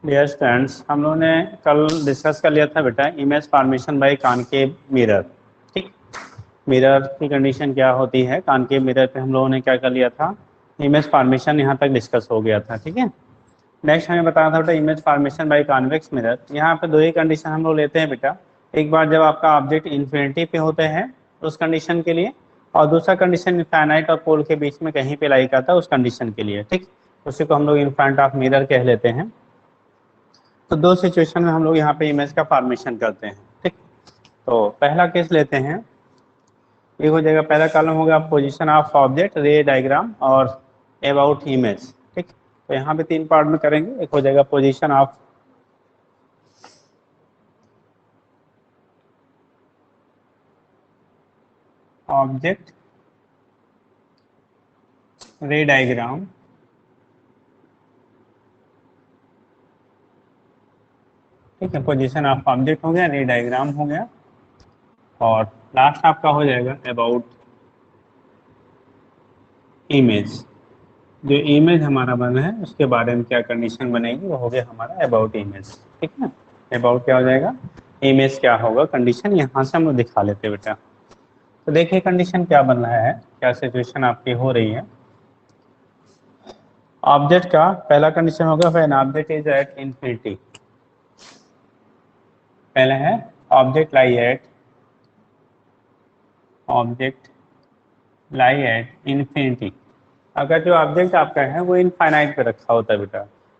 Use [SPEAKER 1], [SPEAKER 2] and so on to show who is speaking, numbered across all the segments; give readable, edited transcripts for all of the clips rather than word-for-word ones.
[SPEAKER 1] Dear students, हम लोगों ने कल डिस्कस कर लिया था बेटा image formation by concave mirror. ठीक, मिरर की कंडीशन क्या होती है, कॉनकेव मिरर पे हम लोगों ने क्या कर लिया था, इमेज फॉर्मेशन यहाँ तक डिस्कस हो गया था। ठीक है, नेक्स्ट हमें बताना था बेटा image formation by convex mirror. यहाँ पे दो ही कंडीशन हम लोग लेते हैं बेटा, एक बार जब आपका ऑब्जेक्ट इन्फिनिटी पे होते हैं उस कंडीशन के लिए, और दूसरा कंडीशन इनफाइनाइट और पोल के बीच में कहीं पे लाई का था उस कंडीशन के लिए। ठीक, उसी को हम लोग इन फ्रंट ऑफ मिरर कह लेते हैं। तो दो सिचुएशन में हम लोग यहाँ पे इमेज का फॉर्मेशन करते हैं। ठीक, तो पहला केस लेते हैं, एक हो जाएगा, पहला कॉलम होगा पोजीशन ऑफ ऑब्जेक्ट, रे डायग्राम और अबाउट इमेज। ठीक, तो यहाँ पे तीन पार्ट में करेंगे। एक हो जाएगा पोजीशन ऑफ ऑब्जेक्ट, रे डायग्राम, ठीक है, पोजीशन ऑफ ऑब्जेक्ट हो गया, रे डायग्राम हो गया, और लास्ट आपका हो जाएगा अबाउट इमेज। जो इमेज हमारा बना है उसके बारे में क्या कंडीशन बनेगी, वो हो गया हमारा अबाउट इमेज। ठीक है, अबाउट क्या हो जाएगा, इमेज क्या होगा, कंडीशन यहाँ से हम लोग दिखा लेते बेटा। तो देखिए कंडीशन क्या बन रहा है, क्या सिचुएशन आपकी हो रही है। ऑब्जेक्ट का पहला कंडीशन होगा when object is at infinity. पहला है ऑब्जेक्ट लाई एट इंफिनिटी। अगर जो ऑब्जेक्ट आपका है वो इनफाइनाइट पे रखा होता है बेटा,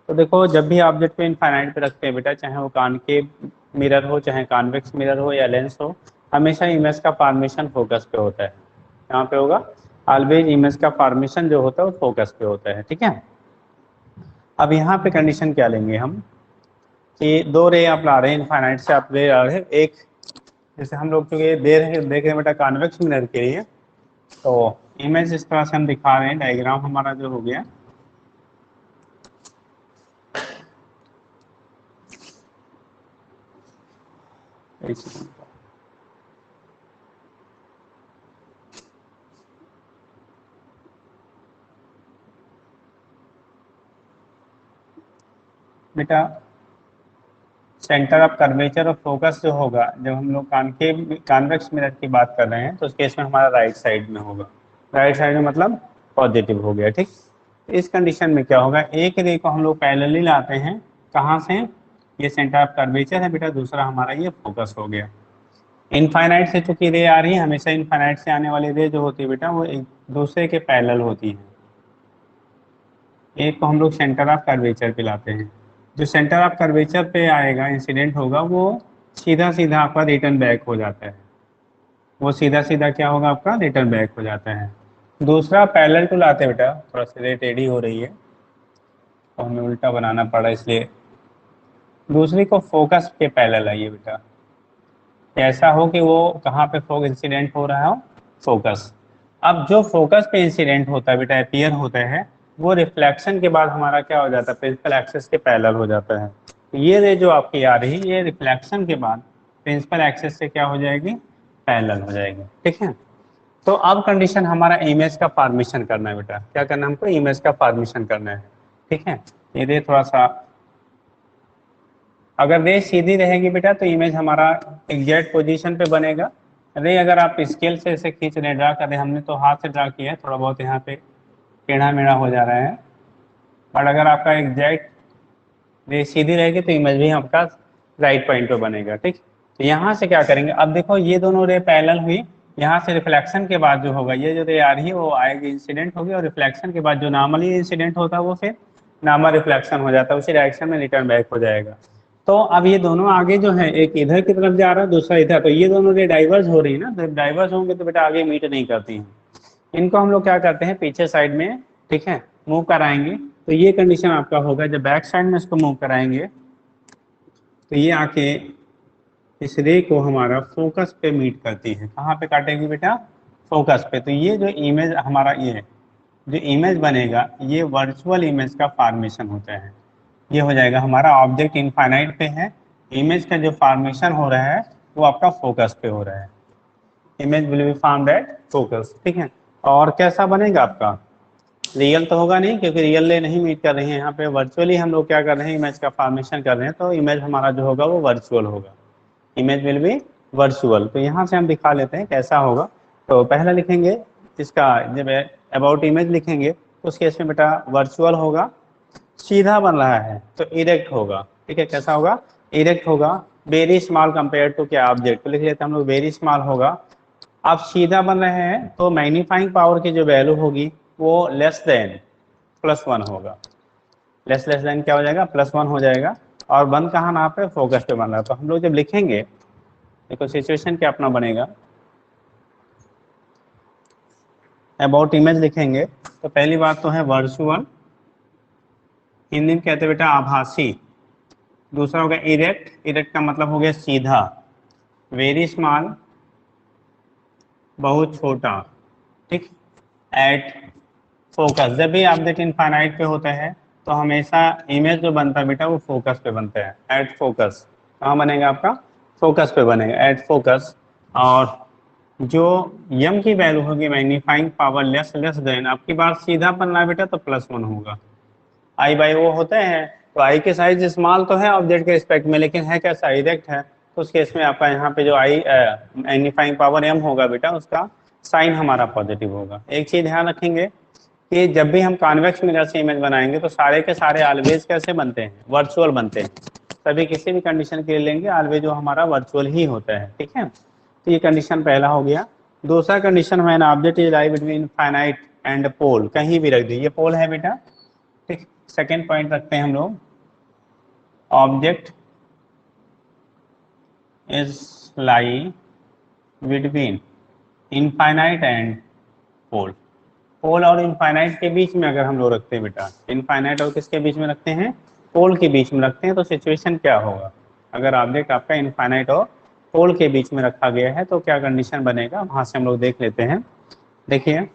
[SPEAKER 1] तो देखो जब भी ऑब्जेक्ट को इनफाइनाइट पे रखते हैं बेटा, चाहे वो कॉनकेव मिरर हो, चाहे कॉन्वेक्स मिरर हो या लेंस हो, हमेशा इमेज का फॉर्मेशन फोकस पे होता है। यहाँ पे होगा ऑलवेज इमेज का फॉर्मेशन जो होता है वो फोकस पे होता है। ठीक है, अब यहाँ पे कंडीशन क्या लेंगे हम, कि दो रे आप ला रहे हैं, इनफाइनाइट से आप रे ला रहे हैं। एक जैसे हम लोग चूंकि देख रहे हैं बेटा कॉन्वेक्स मिरर के लिए, तो इमेज इस तरह से हम दिखा रहे हैं, डायग्राम हमारा जो हो गया, बेटा सेंटर ऑफ कर्वेचर और फोकस जो होगा, जब हम लोग कॉन्वेक्स मिरर की बात कर रहे हैं तो उस केस में हमारा राइट साइड में होगा। राइट साइड में मतलब पॉजिटिव हो गया। ठीक, इस कंडीशन में क्या होगा, एक रे को हम लोग पैरेलली लाते हैं, कहाँ से, ये सेंटर ऑफ कर्वेचर है बेटा, दूसरा हमारा ये फोकस हो गया। इनफाइनाइट से चूंकि रे आ रही है, हमेशा इनफाइनाइट से आने वाली रे जो होती है बेटा वो एक दूसरे के पैरेलल होती है। एक को हम लोग सेंटर ऑफ कर्वेचर पे लाते हैं, जो सेंटर ऑफ कर्वेचर पे आएगा, इंसिडेंट होगा, वो सीधा सीधा आपका रिटर्न बैक हो जाता है। वो सीधा सीधा क्या होगा, आपका रिटर्न बैक हो जाता है। दूसरा पैरेलल टू लाते हैं बेटा, थोड़ा सा रे टेढ़ी हो रही है तो हमें उल्टा बनाना पड़ा, इसलिए दूसरी को फोकस के पैरेलल आइए बेटा, ऐसा हो कि वो कहाँ पे फोकस इंसिडेंट हो रहा हो, फोकस। अब जो फोकस पे इंसिडेंट होता है बेटा, अपीयर होता है, वो रिफ्लेक्शन के बाद हमारा क्या हो जाता है, प्रिंसिपल एक्सिस के पैरेलल हो जाता है। तो ये रे जो आपकी आ रही है, ये रिफ्लेक्शन के बाद प्रिंसिपल एक्सिस से क्या हो जाएगी, पैरेलल हो जाएगी। ठीक है, तो अब कंडीशन हमारा इमेज का फॉर्मेशन करना है बेटा, क्या करना है हमको, इमेज का फॉर्मेशन करना है। ठीक है, ये रे थोड़ा सा, अगर रे सीधी रहेगी बेटा तो इमेज हमारा एग्जैक्ट पोजीशन पे बनेगा। रे अगर आप स्केल से इसे खींच रहे, ड्रा कर रहे, हमने तो हाथ से ड्रा किया है, थोड़ा बहुत यहाँ पे टेढ़ा मेढ़ा हो जा रहा है, बट अगर आपका एग्जैक्ट रे सीधी रहेगी तो इमेज भी आपका राइट पॉइंट पे बनेगा। ठीक, तो यहाँ से क्या करेंगे, अब देखो ये दोनों रे पैरेलल हुई, यहाँ से रिफ्लेक्शन के बाद जो होगा, ये जो रे आ रही है वो आएगी, इंसिडेंट होगी, और रिफ्लेक्शन के बाद जो नॉर्मली इंसिडेंट होता है वो फिर नॉर्मल रिफ्लेक्शन हो जाता है, उसी डायरेक्शन में रिटर्न बैक हो जाएगा। तो अब ये दोनों आगे जो है, एक इधर की तरफ जा रहा है, दूसरा इधर, तो ये दोनों रे डाइवर्स हो रही है ना, तो डाइवर्स होंगे तो बेटा आगे मीट नहीं करती हैं। इनको हम लोग क्या करते हैं, पीछे साइड में, ठीक है, मूव कराएंगे। तो ये कंडीशन आपका होगा, जब बैक साइड में इसको मूव कराएंगे तो ये आके इस रे को हमारा फोकस पे मीट करती है। कहाँ पे काटेगी बेटा, फोकस पे। तो ये जो इमेज हमारा, ये जो इमेज बनेगा, ये वर्चुअल इमेज का फॉर्मेशन होता है। ये हो जाएगा हमारा ऑब्जेक्ट इनफाइनाइट पे है, इमेज का जो फॉर्मेशन हो रहा है वो आपका फोकस पे हो रहा है। Image will be found at focus. ठीक है, और कैसा बनेगा आपका, रियल तो होगा नहीं, क्योंकि रियल ले नहीं मीट कर रही है, यहाँ पे वर्चुअली हम लोग क्या कर रहे हैं, इमेज का फॉर्मेशन कर रहे हैं, तो इमेज हमारा जो होगा वो वर्चुअल होगा, इमेज विल बी वर्चुअल। तो यहाँ से हम दिखा लेते हैं कैसा होगा। तो पहला लिखेंगे इसका, जब अबाउट इमेज लिखेंगे तो उस केस में बेटा वर्चुअल होगा, सीधा बन रहा है तो इरेक्ट होगा, ठीक है। कैसा होगा, इरेक्ट होगा। वेरी स्मॉल कंपेयर टू क्या ऑब्जेक्ट, तो लिख लेते हैं हम लोग वेरी स्मॉल होगा। आप सीधा बन रहे हैं तो मैग्नीफाइंग पावर की जो वैल्यू होगी वो लेस देन +1 होगा। लेस देन क्या हो जाएगा, +1 हो जाएगा। और बन कहाँ ना पे, फोकस पे बन रहा है। तो हम लोग जब लिखेंगे, देखो सिचुएशन क्या अपना बनेगा, अबाउट इमेज लिखेंगे तो पहली बात तो है वर्चुअल, हिंदी में कहते हैं बेटा आभासी। दूसरा हो गया इरेक्ट, इरेक्ट का मतलब हो गया सीधा। वेरी स्मॉल, बहुत छोटा, ठीक। एट फोकस, जब भी ऑब्जेक्ट इनफाइनाइट पे होता है तो हमेशा इमेज जो बनता है बेटा वो फोकस पे बनता है। एट फोकस कहाँ बनेगा आपका, फोकस पे बनेगा, एट फोकस। और जो यम की वैल्यू होगी मैग्नीफाइंग पावर लेस देन, आपकी बात सीधा बनना है बेटा तो +1 होगा। आई बाई वो होते हैं, तो आई के साइज स्मॉल तो है ऑब्जेक्ट के रिस्पेक्ट में, लेकिन है कैसा, इरेक्ट है। तो उस केस में आपका यहाँ पे जो आई मैग्नीफाइंग पावर एम होगा बेटा, उसका साइन हमारा पॉजिटिव होगा। एक चीज ध्यान रखेंगे कि जब भी हम कॉन्वेक्स मिरर से इमेज बनाएंगे तो सारे के सारे ऑलवेज कैसे बनते हैं, वर्चुअल बनते हैं। तभी किसी भी कंडीशन के लिए लेंगे ऑलवेज जो हमारा वर्चुअल ही होता है, ठीक है। तो ये कंडीशन पहला हो गया। दूसरा कंडीशन है ना, object is lie between finite and pole, कहीं भी रख दीजिए, पोल है बेटा, ठीक। सेकेंड पॉइंट रखते हैं हम लोग, object is lie between infinite and pole. Pole और इनफाइनाइट के बीच में अगर हम लोग रखते हैं बेटा, इनफाइनाइट और किसके बीच में रखते हैं, पोल के बीच में रखते हैं, तो सिचुएशन क्या होगा, अगर ऑब्जेक्ट आपका इनफाइनाइट और पोल के बीच में रखा गया है तो क्या कंडीशन बनेगा, वहां से हम लोग देख लेते हैं। देखिए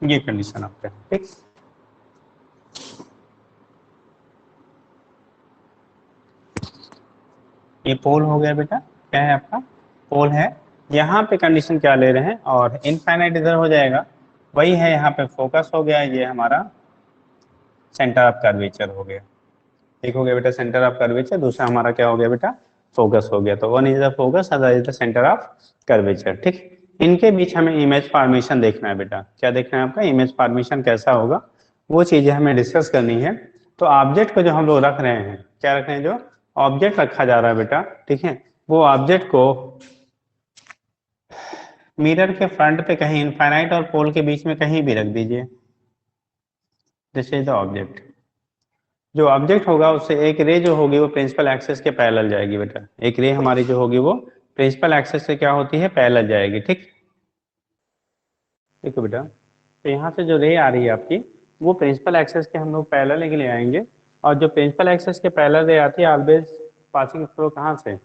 [SPEAKER 1] ये कंडीशन आपका, ठीक। ये पोल हो गया बेटा, क्या है आपका, पोल है। यहाँ पे कंडीशन क्या ले रहे हैं, और इनफाइनाइट इधर हो जाएगा, वही है यहाँ पे फोकस हो गया, ये हमारा सेंटर ऑफ कर्वेचर हो गया। एक हो गया बेटा सेंटर ऑफ कर्वेचर, दूसरा हमारा क्या हो गया बेटा, फोकस हो गया। तो one is the focus, other is the centre of curvature, ठीक। इनके बीच हमें इमेज फॉर्मेशन देखना है बेटा, क्या देखना है आपका, इमेज फॉर्मेशन कैसा होगा, वो चीजें हमें डिस्कस करनी है। तो ऑब्जेक्ट को जो हम लोग रख रहे हैं, क्या रख रहे हैं, जो ऑब्जेक्ट रखा जा रहा है बेटा, ठीक है, वो ऑब्जेक्ट को मिरर के फ्रंट पे कहीं इनफाइनाइट और पोल के बीच में कहीं भी रख दीजिए। This is the object. जो ऑब्जेक्ट होगा उससे एक रे जो होगी वो प्रिंसिपल एक्सेस के पैरेलल जाएगी बेटा, एक रे हमारी जो होगी वो प्रिंसिपल एक्सेस से क्या होती है, पैरेलल जाएगी, ठीक। देखो बेटा, तो यहाँ से जो रे आ रही है आपकी, वो प्रिंसिपल एक्सेस के हम लोग पैरेलल के ले आएंगे। और जो प्रिंसिपल एक्सेस के पैरेलल रे आती है ऑलवेज पासिंग थ्रू कहाँ से,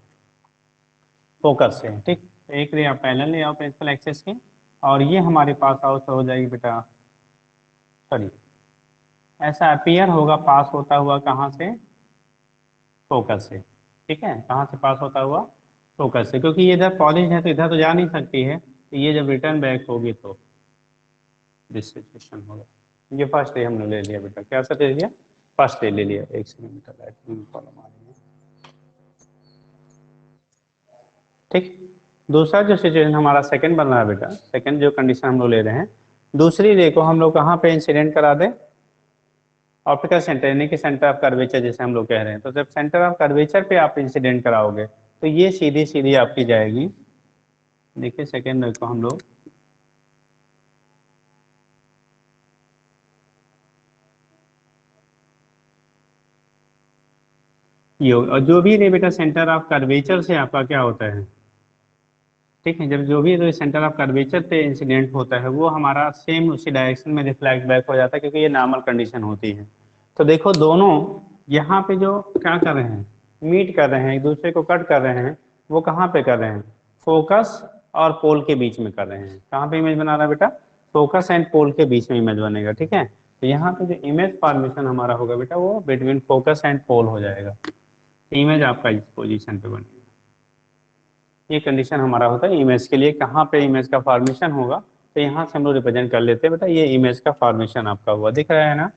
[SPEAKER 1] फोकस से, ठीक। तो एक रे आप पैरेलल ले आओ प्रिंसिपल एक्सेस की, और ये हमारे पास आउट हो जाएगी बेटा, सॉरी, ऐसा अपीयर होगा पास होता हुआ कहाँ से, फोकस से, ठीक है। कहाँ से पास होता हुआ, फोकस से, क्योंकि ये इधर पॉलिश है तो इधर तो जा नहीं सकती है, तो ये जब रिटर्न बैक होगी तो दिस सिचुएशन होगा। ये फर्स्ट डे हमने ले लिया बेटा, क्या सा ले लिया, फर्स्ट डे ले लिया। एक सेकंड बेटा, कॉलम आ रही है, ठीक। दूसरा जो सिचुएशन हमारा सेकंड बन रहा है बेटा, सेकंड जो कंडीशन हम लोग ले रहे हैं, दूसरी रे को हम लोग कहाँ पे इंसिडेंट करा दें, ऑप्टिकल सेंटर, यानी कि सेंटर ऑफ कर्वेचर जैसे हम लोग कह रहे हैं। तो जब सेंटर ऑफ कर्वेचर पे आप इंसिडेंट कराओगे तो ये सीधी सीधी आपकी जाएगी। देखिए सेकेंड रे को हम लोग ये, और जो भी रे बेटा सेंटर ऑफ कर्वेचर से आपका क्या होता है, ठीक है, जब जो भी रे सेंटर ऑफ कर्वेचर पे इंसिडेंट होता है वो हमारा सेम उसी डायरेक्शन में रिफ्लेक्ट बैक हो जाता है, क्योंकि ये नॉर्मल कंडीशन होती है। तो देखो दोनों यहाँ पे जो क्या कर रहे हैं, मीट कर रहे हैं, एक दूसरे को कट कर रहे हैं, वो कहाँ पे कर रहे हैं, फोकस और पोल के बीच में कर रहे हैं। कहाँ पे इमेज बना रहा है बेटा, फोकस एंड पोल के बीच में इमेज बनेगा, ठीक है। तो यहाँ पे जो इमेज फॉर्मेशन हमारा होगा बेटा वो बिटवीन फोकस एंड पोल हो जाएगा, इमेज आपका इस पोजीशन पे बनेगा। ये कंडीशन हमारा होता है इमेज के लिए, कहाँ पे इमेज का फॉर्मेशन होगा, तो यहाँ से हम लोग रिप्रेजेंट कर लेते हैं बेटा ये इमेज का फॉर्मेशन आपका हुआ, दिख रहा है ना।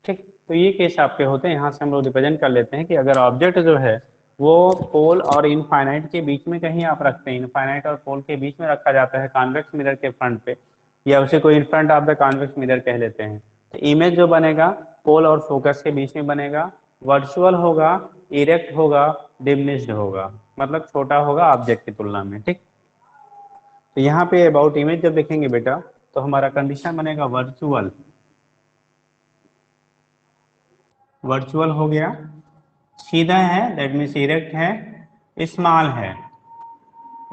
[SPEAKER 1] ठीक, तो ये केस आपके होते हैं, यहाँ से हम लोग रिप्रेजेंट कर लेते हैं कि अगर ऑब्जेक्ट जो है वो पोल और इनफाइनाइट के बीच में कहीं आप रखते हैं, इनफाइनाइट और पोल के बीच में रखा जाता है कॉन्वेक्स मिरर के फ्रंट पे, या उसे कोई in front of the convex mirror कह लेते हैं, तो इमेज जो बनेगा पोल और फोकस के बीच में बनेगा, वर्चुअल होगा, इरेक्ट होगा, डिमिनिश्ड होगा, मतलब छोटा होगा ऑब्जेक्ट की तुलना में। ठीक, तो यहाँ पे अबाउट इमेज जब देखेंगे बेटा तो हमारा कंडीशन बनेगा वर्चुअल, वर्चुअल हो गया, सीधा है दैट मीन्स इरेक्ट है, स्मॉल है,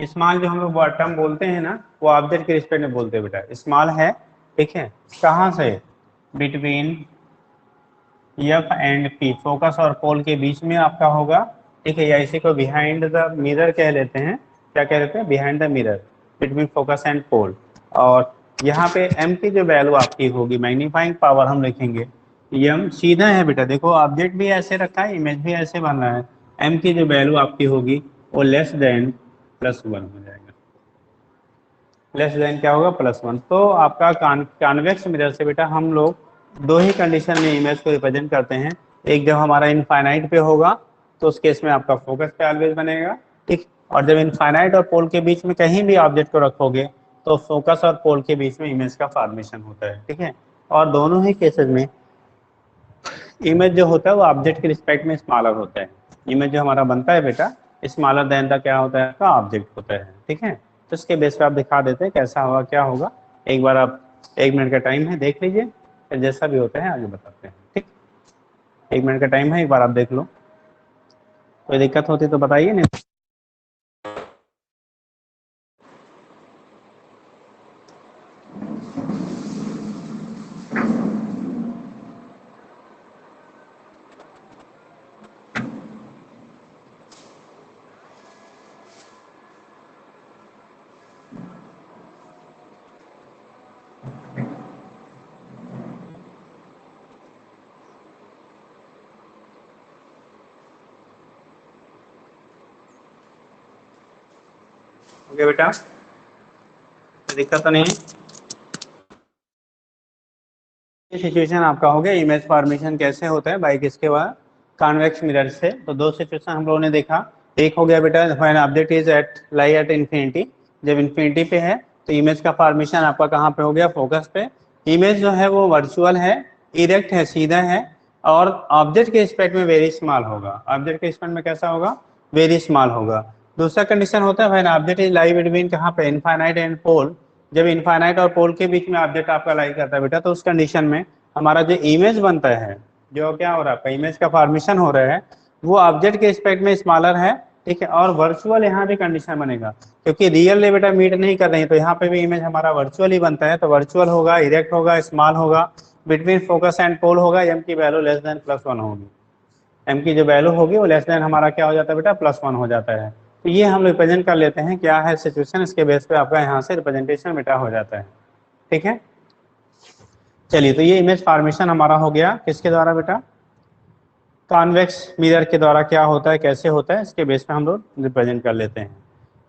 [SPEAKER 1] स्मॉल जो हम लोग टर्म बोलते हैं ना वो ऑब्जेक्ट के रिस्पेक्ट में बोलते हैं बेटा, स्मॉल है। ठीक है, कहाँ से, between F and P, focus और पोल के बीच में आपका होगा। ठीक है, या इसी को बिहाइंड द मिरर कह लेते हैं, क्या कह लेते हैं, behind the mirror between focus and pole. और यहाँ पे एम की जो वैल्यू आपकी होगी, मैग्नीफाइंग पावर हम लिखेंगे, एम सीधा है बेटा, देखो ऑब्जेक्ट भी ऐसे रखा है, इमेज भी ऐसे बन रहा है, एम की जो वैल्यू आपकी होगी वो लेस देन +1 हो जाएगा, लेस देन क्या होगा, +1। तो आपका कॉन्वेक्स मिरर से बेटा हम लोग दो ही कंडीशन में इमेज को रिप्रेजेंट करते हैं, एक जब हमारा इनफाइनाइट पे होगा तो उस केस में आपका फोकस पे ऑलवेज बनेगा। ठीक, और जब इनफाइनाइट और पोल के बीच में कहीं भी ऑब्जेक्ट को रखोगे तो फोकस और पोल के बीच में इमेज का फॉर्मेशन होता है। ठीक है, और दोनों ही केसेस में इमेज जो होता है वो ऑब्जेक्ट के रिस्पेक्ट में स्मॉलर होता है, इमेज जो हमारा बनता है बेटा स्मॉलर देन द क्या होता है, का ऑब्जेक्ट होता है। ठीक है, तो इसके बेस पे आप दिखा देते हैं कैसा होगा क्या होगा, एक बार आप 1 मिनट का टाइम है देख लीजिए, फिर जैसा भी होता है आगे बताते हैं। ठीक, 1 मिनट का टाइम है, एक बार आप देख लो, कोई दिक्कत होती तो बताइए नहीं। ओके बेटा, दिक्कत तो नहीं। सिचुएशन आपका हो गया इमेज फॉर्मेशन कैसे होता है बाई किसके बाद, कॉन्वेक्स मिरर से। तो दो सिचुएशन हम लोगों ने देखा, एक हो गया बेटा when object is at lie at infinity, जब इन्फिनिटी पे है तो इमेज का फॉर्मेशन आपका कहाँ पे हो गया, फोकस पे। इमेज जो है वो वर्चुअल है, इरेक्ट है, सीधा है, और ऑब्जेक्ट के रिस्पेक्ट में वेरी स्मॉल होगा, ऑब्जेक्ट के रिस्पेक्ट में कैसा होगा, वेरी स्मॉल होगा। दूसरा कंडीशन होता है when object is lie between कहाँ पे, इनफाइनाइट एंड पोल, जब इनफाइनाइट और पोल के बीच में ऑब्जेक्ट आपका लाई करता है बेटा, तो उस कंडीशन में हमारा जो इमेज बनता है, जो क्या हो रहा है आपका इमेज का फॉर्मेशन हो रहा है, वो ऑब्जेक्ट के रिस्पेक्ट में स्मॉलर है। ठीक है, और वर्चुअल यहाँ भी कंडीशन बनेगा, क्योंकि रियल ले बेटा मीट नहीं कर रही है, तो यहाँ पे भी इमेज हमारा वर्चुअल ही बनता है, तो वर्चुअल होगा, इरेक्ट होगा, स्मॉल होगा, बिटवीन फोकस एंड पोल होगा, एम की वैल्यू लेस देन +1 होगी, एम की जो वैल्यू होगी वो लेस देन हमारा क्या हो जाता है बेटा, +1 हो जाता है। तो ये हम रिप्रेजेंट कर लेते हैं क्या है सिचुएशन, इसके बेस पे आपका यहाँ से रिप्रेजेंटेशन बेटा हो जाता है। ठीक है, चलिए, तो ये इमेज फॉर्मेशन हमारा हो गया किसके द्वारा बेटा, कॉन्वेक्स मिरर के द्वारा क्या होता है कैसे होता है, इसके बेस पे हम लोग रिप्रेजेंट कर लेते हैं।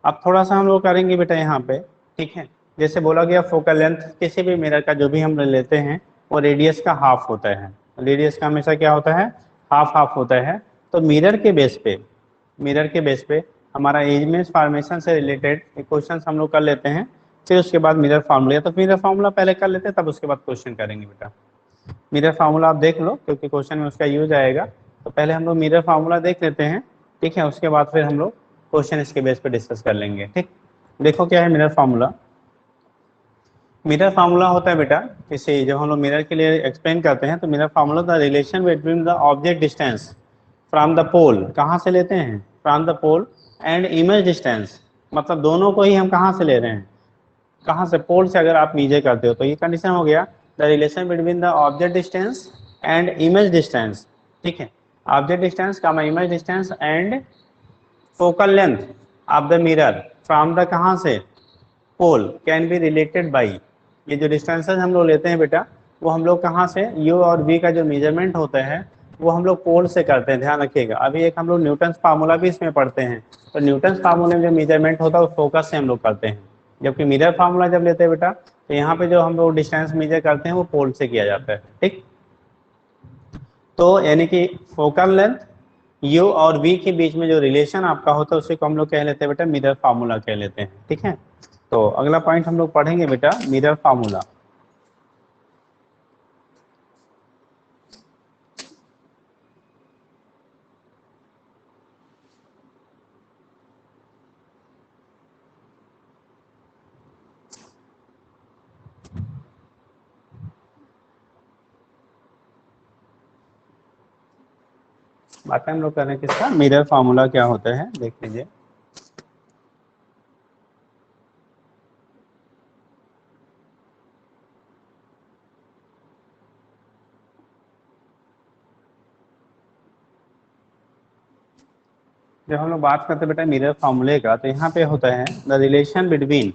[SPEAKER 1] अब थोड़ा सा हम लोग करेंगे बेटा यहाँ पे। ठीक है, जैसे बोला गया फोकल लेंथ किसी भी मिरर का जो भी हम लेते हैं वो रेडियस का हाफ होता है, रेडियस का हमेशा क्या होता है, हाफ हाफ होता है। तो मिरर के बेस पे, मिरर के बेस पे हमारा इमेज फॉर्मेशन से रिलेटेड क्वेश्चन हम लोग कर लेते हैं, फिर उसके बाद मिरर फार्मूला, तो मिरर फार्मूला पहले कर लेते हैं तब उसके बाद क्वेश्चन करेंगे बेटा। मिरर फार्मूला आप देख लो क्योंकि क्वेश्चन में उसका यूज आएगा, तो पहले हम लोग मिरर फार्मूला देख लेते हैं। ठीक है, उसके बाद फिर हम लोग क्वेश्चन इसके बेस पे डिस्कस कर लेंगे। ठीक, देखो क्या है मिरर फार्मूला। मिरर फार्मूला होता है बेटा, इसे जब हम लोग मिरर के लिए एक्सप्लेन करते हैं तो mirror formula the relation between the object distance from the pole, कहाँ से लेते हैं, from the pole, and image distance, मतलब दोनों को ही हम कहाँ से ले रहे हैं, कहाँ से, पोल से अगर आप नीचे करते हो तो ये कंडीशन हो गया the relation between the object distance and image distance. ठीक है, ऑब्जेक्ट डिस्टेंस का image distance and focal length of the mirror from the कहाँ से, पोल कैन बी रिलेटेड बाई, ये जो डिस्टेंसेस हम लोग लेते हैं बेटा, वो हम लोग कहाँ से, यू और वी का जो मेजरमेंट होता है वो हम लोग पोल से करते हैं, ध्यान रखिएगा। अभी एक हम लोग न्यूटन फार्मूला भी इसमें पढ़ते हैं, तो न्यूटन फार्मूले में जो मेजरमेंट होता है वो फोकस से हम लोग करते हैं, जबकि मिरर फार्मूला जब लेते हैं बेटा, तो यहाँ पे जो हम लोग डिस्टेंस मेजर करते हैं वो पोल से किया जाता है, ठीक। तो यानी कि फोकल लेंथ यू और वी के बीच में जो रिलेशन आपका होता है उसे को हम लोग कह लेते हैं बेटा मिरर फार्मूला कह लेते हैं, ठीक है। तो अगला पॉइंट हम लोग पढ़ेंगे बेटा मिरर फार्मूला। बातें हम लोग कर रहे हैं किसका, मिरर फार्मूला क्या होता है देख लीजिए। जब हम लोग बात करते हैं बेटा मिरर फार्मूले का, तो यहाँ पे होता है the relation between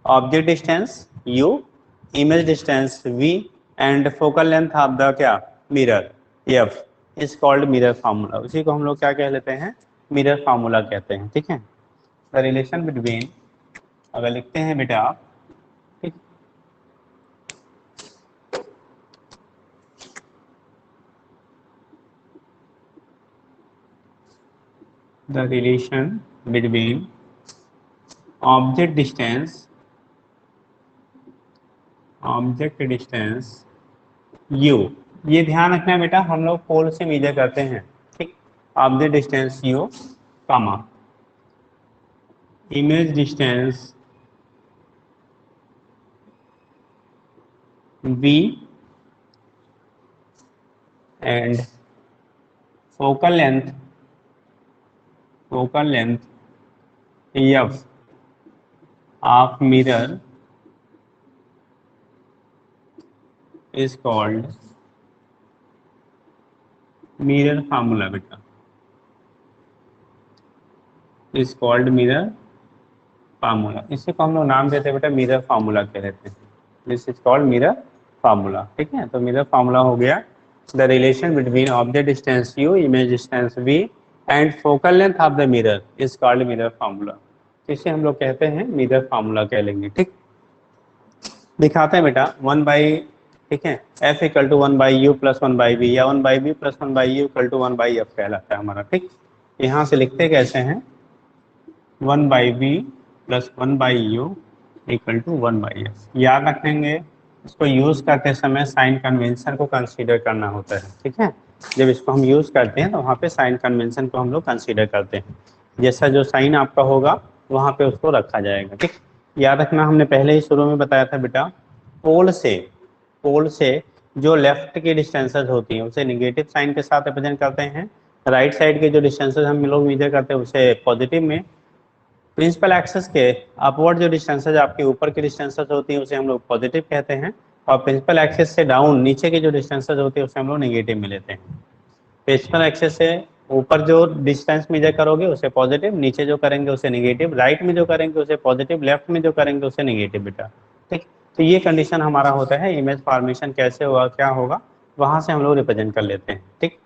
[SPEAKER 1] object distance u, image distance v and focal length of the क्या mirror f is called mirror formula. उसी को हम लोग क्या कह लेते हैं, मिरर फार्मूला कहते हैं, ठीक है। द रिलेशन बिटवीन, अगर लिखते हैं बेटा आप, ठीक, the relation between object distance u, ये ध्यान रखना है बेटा हम लोग पोल से मेजर करते हैं, ठीक। Object distance u, comma image distance v and focal length f of mirror is called mirror formula बेटा, is called मिरर फार्मूला। इसी को हम लोग नाम देते हैं बेटा मिरर फार्मूला कह देते हैं, this is called mirror formula, ठीक है। तो मिरर फार्मूला हो गया the relation between object distance u, image distance v and focal length of the mirror is called mirror formula. इसे हम लोग कहते हैं मिरर फार्मूला कह लेंगे, ठीक। दिखाते हैं बेटा 1 बाई, ठीक है, f equal to 1 by U plus 1 by B, या 1 by B plus 1 by U equal to 1 by F कहलाता है हमारा, ठीक। यहाँ से लिखते कैसे हैं, 1 by B plus 1 by U equal to 1 by F. याद रखेंगे इसको यूज करते समय साइन कन्वेंशन को कंसीडर करना होता है, ठीक है। जब इसको हम यूज करते हैं तो वहाँ पे साइन कन्वेंशन को हम लोग कंसीडर करते हैं, जैसा जो साइन आपका होगा वहाँ पे उसको रखा जाएगा, ठीक। याद रखना हमने पहले ही शुरू में बताया था बेटा, पोल से जो लेफ्ट की डिस्टेंसेस होती हैं उसे निगेटिव साइन के साथ रिप्रेजेंट करते हैं, राइट साइड के जो डिस्टेंसेस हम लोग मेजर करते हैं उसे पॉजिटिव में, प्रिंसिपल एक्सेस के अपवर्ड जो डिस्टेंसेज आपके ऊपर की डिस्टेंसेज होती हैं उसे हम लोग पॉजिटिव कहते हैं, और प्रिंसिपल एक्सेस से डाउन नीचे की जो डिस्टेंसेज होती है उसे हम लोग नेगेटिव में लेते हैं। प्रिंसिपल एक्सेस से ऊपर जो डिस्टेंस मेजर करोगे उसे पॉजिटिव, नीचे जो करेंगे उसे नेगेटिव, राइट में जो करेंगे उसे पॉजिटिव, लेफ्ट में जो करेंगे उसे नेगेटिव बेटा, ठीक। तो ये कंडीशन हमारा होता है, इमेज फॉर्मेशन कैसे होगा क्या होगा वहां से हम लोग रिप्रेजेंट कर लेते हैं, ठीक।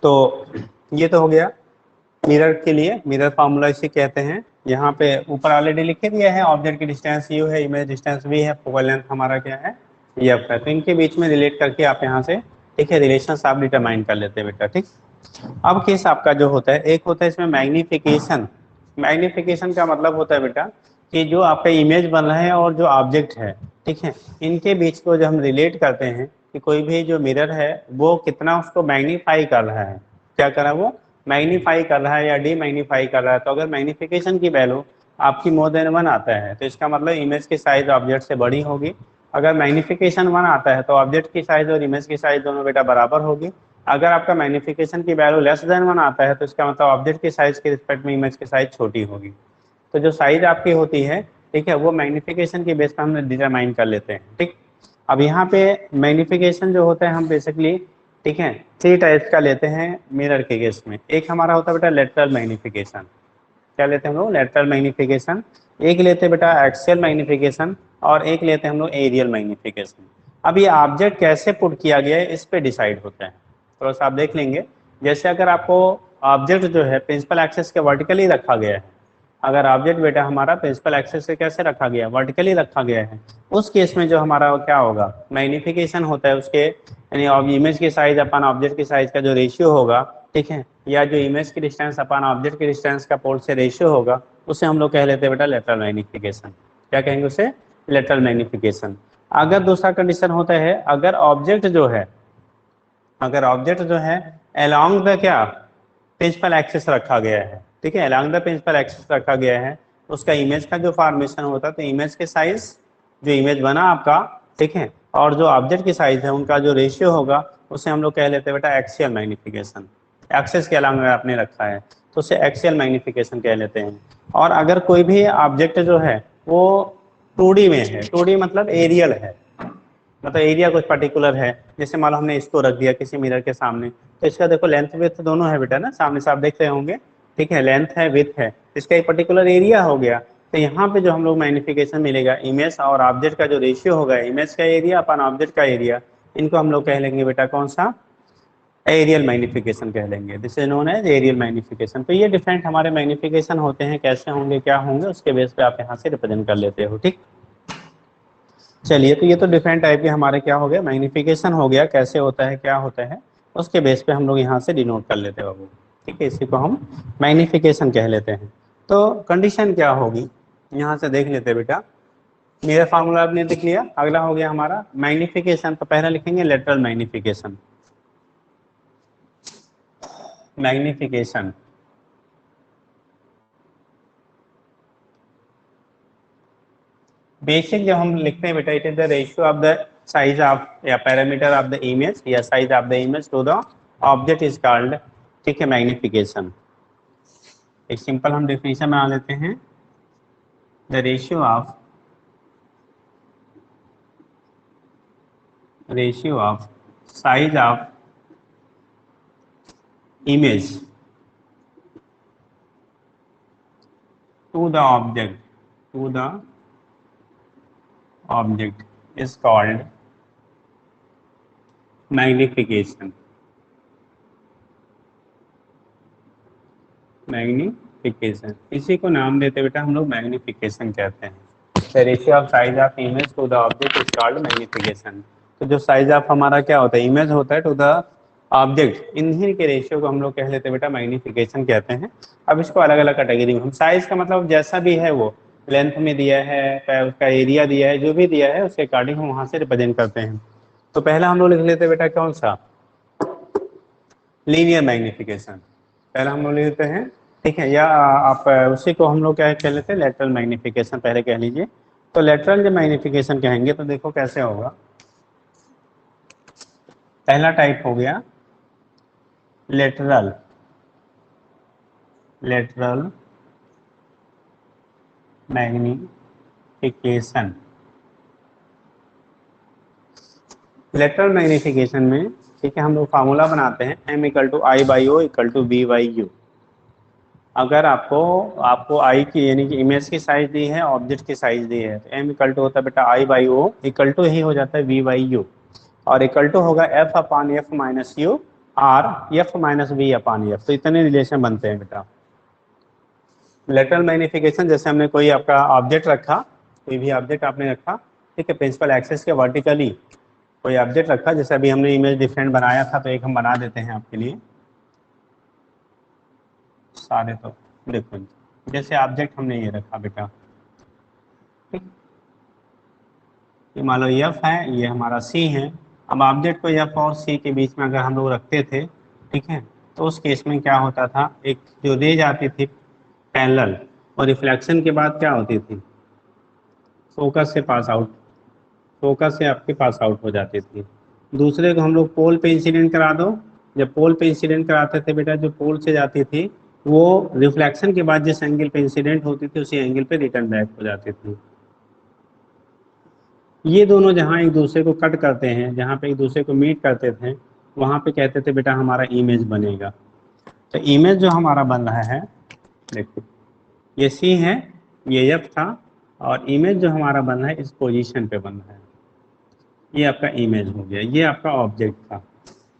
[SPEAKER 1] तो ये तो हो गया मिरर के लिए, मिरर फार्मूला इसे कहते हैं। यहाँ पे ऊपर ऑलरेडी लिखे दिया है, ऑब्जेक्ट की डिस्टेंस यू है, इमेज डिस्टेंस वी है, फोकल लेंथ हमारा क्या है एफ है। तो इनके बीच में रिलेट करके आप यहाँ से, ठीक है, रिलेशन आप डिटरमाइन कर लेते हैं बेटा, ठीक। अब केस आपका जो होता है, एक होता है इसमें मैग्निफिकेशन। मैग्निफिकेशन का मतलब होता है बेटा कि जो आपका इमेज बन रहा है और जो ऑब्जेक्ट है, ठीक है, इनके बीच को जो हम रिलेट करते हैं कि कोई भी जो मिरर है वो कितना उसको मैग्नीफाई कर रहा है, क्या कर रहा है वो मैग्नीफाई कर रहा है या डी मैग्नीफाई कर रहा है। तो अगर मैग्नीफिकेशन की वैल्यू आपकी मोर देन 1 आता है तो इसका मतलब इमेज की साइज ऑब्जेक्ट से बड़ी होगी। अगर मैग्नीफिकेशन 1 आता है तो ऑब्जेक्ट की साइज और इमेज की साइज दोनों बेटा बराबर होगी। अगर आपका मैग्नीफिकेशन की वैल्यू लेस देन 1 आता है तो इसका मतलब ऑब्जेक्ट की साइज के रिस्पेक्ट में इमेज की साइज छोटी होगी। तो जो साइज आपकी होती है, ठीक है, वो मैग्नीफिकेशन के बेस पर हम डिटरमाइन कर लेते हैं, ठीक। अब यहाँ पे मैग्नीफिकेशन जो होता है हम बेसिकली, ठीक है, 3 टाइप्स का लेते हैं मिरर के केस में। एक हमारा होता है बेटा लेटरल मैग्नीफिकेशन, क्या लेते हैं हम लोग, लेटरल मैग्निफिकेशन। एक लेते हैं बेटा एक्सियल मैग्निफिकेशन और एक लेते हैं हम लोग एरियल मैग्निफिकेशन। अब ये ऑब्जेक्ट कैसे पुट किया गया है इस पे डिसाइड होता है, थोड़ा सा आप देख लेंगे। जैसे अगर आपको ऑब्जेक्ट जो है प्रिंसिपल एक्सिस के वर्टिकली रखा गया है, अगर ऑब्जेक्ट बेटा हमारा प्रिंसिपल एक्सिस से कैसे रखा गया है, वर्टिकली रखा गया है, उस केस में जो हमारा क्या होगा, मैग्निफिकेशन होता है उसके, यानी इमेज की साइज अपन ऑब्जेक्ट की साइज का जो रेशियो होगा, ठीक है, या जो इमेज की डिस्टेंस अपन ऑब्जेक्ट की डिस्टेंस का पोल से रेशियो होगा, उसे हम लोग कह लेते हैं बेटा लेटरल मैग्निफिकेशन। क्या कहेंगे उसे, लेटरल मैग्निफिकेशन। अगर दूसरा कंडीशन होता है, अगर ऑब्जेक्ट जो है, अगर ऑब्जेक्ट जो है अलोंग द क्या प्रिंसिपल एक्सिस रखा गया है, ठीक है, अलोंग द प्रिंसिपल एक्सिस रखा गया है, तो उसका इमेज का जो फॉर्मेशन होता है, तो इमेज के साइज, जो इमेज बना आपका, ठीक है, और जो ऑब्जेक्ट की साइज है उनका जो रेशियो होगा, उसे हम लोग कह लेते हैं बेटा एक्सियल मैग्निफिकेशन। एक्सिस के अलोंग आपने रखा है तो उसे एक्सियल मैग्निफिकेशन कह लेते हैं। और अगर कोई भी ऑब्जेक्ट जो है वो 2D में है, 2D मतलब एरियल है, मतलब एरिया कुछ पर्टिकुलर है, जैसे मान लो हमने इसको रख दिया किसी मिरर के सामने, तो इसका देखो लेंथ विड्थ दोनों है बेटा ना, सामने से आप देख रहे होंगे, ठीक है, लेंथ है विड्थ है, इसका एक पर्टिकुलर एरिया हो गया। तो यहाँ पे जो हम लोग मैग्निफिकेशन मिलेगा, इमेज और ऑब्जेक्ट का जो रेशियो होगा, इमेज का एरिया अपन ऑब्जेक्ट का एरिया, इनको हम लोग कह लेंगे बेटा कौन सा, एरियल मैग्निफिकेशन कह लेंगे। This is known as aerial magnification. तो ये डिफरेंट हमारे मैग्निफिकेशन होते हैं, कैसे होंगे क्या होंगे उसके बेस पे आप यहाँ से रिप्रेजेंट कर लेते हो, ठीक। चलिए, तो ये तो डिफरेंट टाइप के हमारे क्या हो गया, मैग्निफिकेशन हो गया, कैसे होता है क्या होता है उसके बेस पे हम लोग यहाँ से डिनोट कर लेते हैं बाबू, ठीक है, इसी को हम मैग्निफिकेशन कह लेते हैं। तो कंडीशन क्या होगी यहाँ से देख लेते हैं बेटा, मेरा फार्मूला आपने देख लिया। अगला हो गया हमारा मैग्निफिकेशन, तो पहला लिखेंगे लेटरल मैग्निफिकेशन। मैग्निफिकेशन बेसिक जब हम लिखते हैं बेटा, it is the ratio of the size of या पैरामीटर ऑफ द इमेज या size of the image to the object is called, ठीक है, मैग्निफिकेशन। एक सिंपल हम डेफिनेशन बना लेते हैं, the ratio of size of image to the object is called magnification. Magnification, इसी को नाम देते बेटा हम लोग मैग्निफिकेशन कहते हैं। The ratio of size of image to the object is called magnification. तो जो साइज ऑफ हमारा क्या होता है, इमेज होता है, टू द ऑब्जेक्ट, इन्हीं के रेशियो को हम लोग कह लेते हैं बेटा मैग्निफिकेशन कहते हैं। अब इसको अलग अलग कैटेगरी में हम, साइज का मतलब जैसा भी है वो लेंथ में दिया है, उसका एरिया दिया है, जो भी दिया है उसके अकॉर्डिंग हम वहाँ से रिप्रेजेंट करते हैं। तो पहला हम लोग लिख लेते हैं बेटा कौन सा, लीनियर मैग्निफिकेशन, पहला हम लोग लेते हैं, ठीक है, या आप उसी को हम लोग क्या कह लेते हैं, लेटरल मैग्निफिकेशन पहले कह लीजिए। तो लेटरल जब मैग्निफिकेशन कहेंगे तो देखो कैसे होगा, पहला टाइप हो गया लेटरल मैग्निफिकेशन। लेटरल मैग्निफिकेशन में, ठीक है, हम लोग फार्मूला बनाते हैं m equal to I by O equal to B by U. अगर आपको आई की यानी कि इमेज की साइज दी है, ऑब्जेक्ट की साइज दी है, तो m इक्वल टू होता है बेटा आई बाई ओ, इक्वल टू ही हो जाता है v बाई यू, और इक्वल टू होगा f upon F minus you R F minus V upon F. तो इतने रिलेशन बनते हैं बेटा। लेटरल मैग्निफिकेशन, जैसे हमने कोई आपका ऑब्जेक्ट रखा, कोई भी ऑब्जेक्ट आपने रखा, ठीक है, प्रिंसिपल एक्सिस के वर्टिकली कोई ऑब्जेक्ट रखा, जैसे अभी हमने इमेज डिफरेंट बनाया था, तो एक हम बना देते हैं आपके लिए सारे। तो देखो जैसे ऑब्जेक्ट हमने ये रखा बेटा, ठीक, ये मान लो एफ है, ये हमारा सी है। अब ऑब्जेक्ट को एफ और सी के बीच में अगर हम लोग रखते थे, ठीक है, तो उस केस में क्या होता था, एक जो रेज आती थी पैरेलल, और रिफ्लेक्शन के बाद क्या होती थी, फोकस से पास आउट, फोकस से आपके पास आउट हो जाती थी। दूसरे को हम लोग पोल पे इंसिडेंट करा दो, जब पोल पे इंसिडेंट कराते थे बेटा, जो पोल से जाती थी वो रिफ्लेक्शन के बाद जिस एंगल पे इंसिडेंट होती थी उसी एंगल पे रिटर्न बैक हो जाती थी। ये दोनों जहाँ एक दूसरे को कट करते हैं, जहाँ पे एक दूसरे को मीट करते थे, वहाँ पे कहते थे बेटा हमारा इमेज बनेगा। तो इमेज जो हमारा बन रहा है, देखो ये सी है, ये एफ था, और इमेज जो हमारा बना है इस पोजीशन पे बना है, ये आपका इमेज हो गया, ये आपका ऑब्जेक्ट था।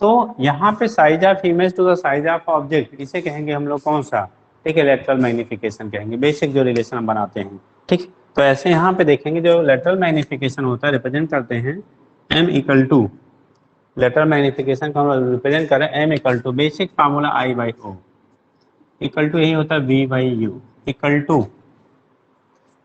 [SPEAKER 1] तो यहाँ पे size of image to the size of object, इसे कहेंगे हम लोग कौन सा, ठीक है, लेटरल मैग्निफिकेशन कहेंगे, बेसिक जो रिलेशन हम बनाते हैं, ठीक। तो ऐसे यहाँ पे देखेंगे जो लेटरल मैग्निफिकेशन होता है रिप्रेजेंट करते हैं m equal to, lateral magnification को हम रिप्रेजेंट करें m equal to basic formula I/O equal to यही होता है V/U इक्वल टू,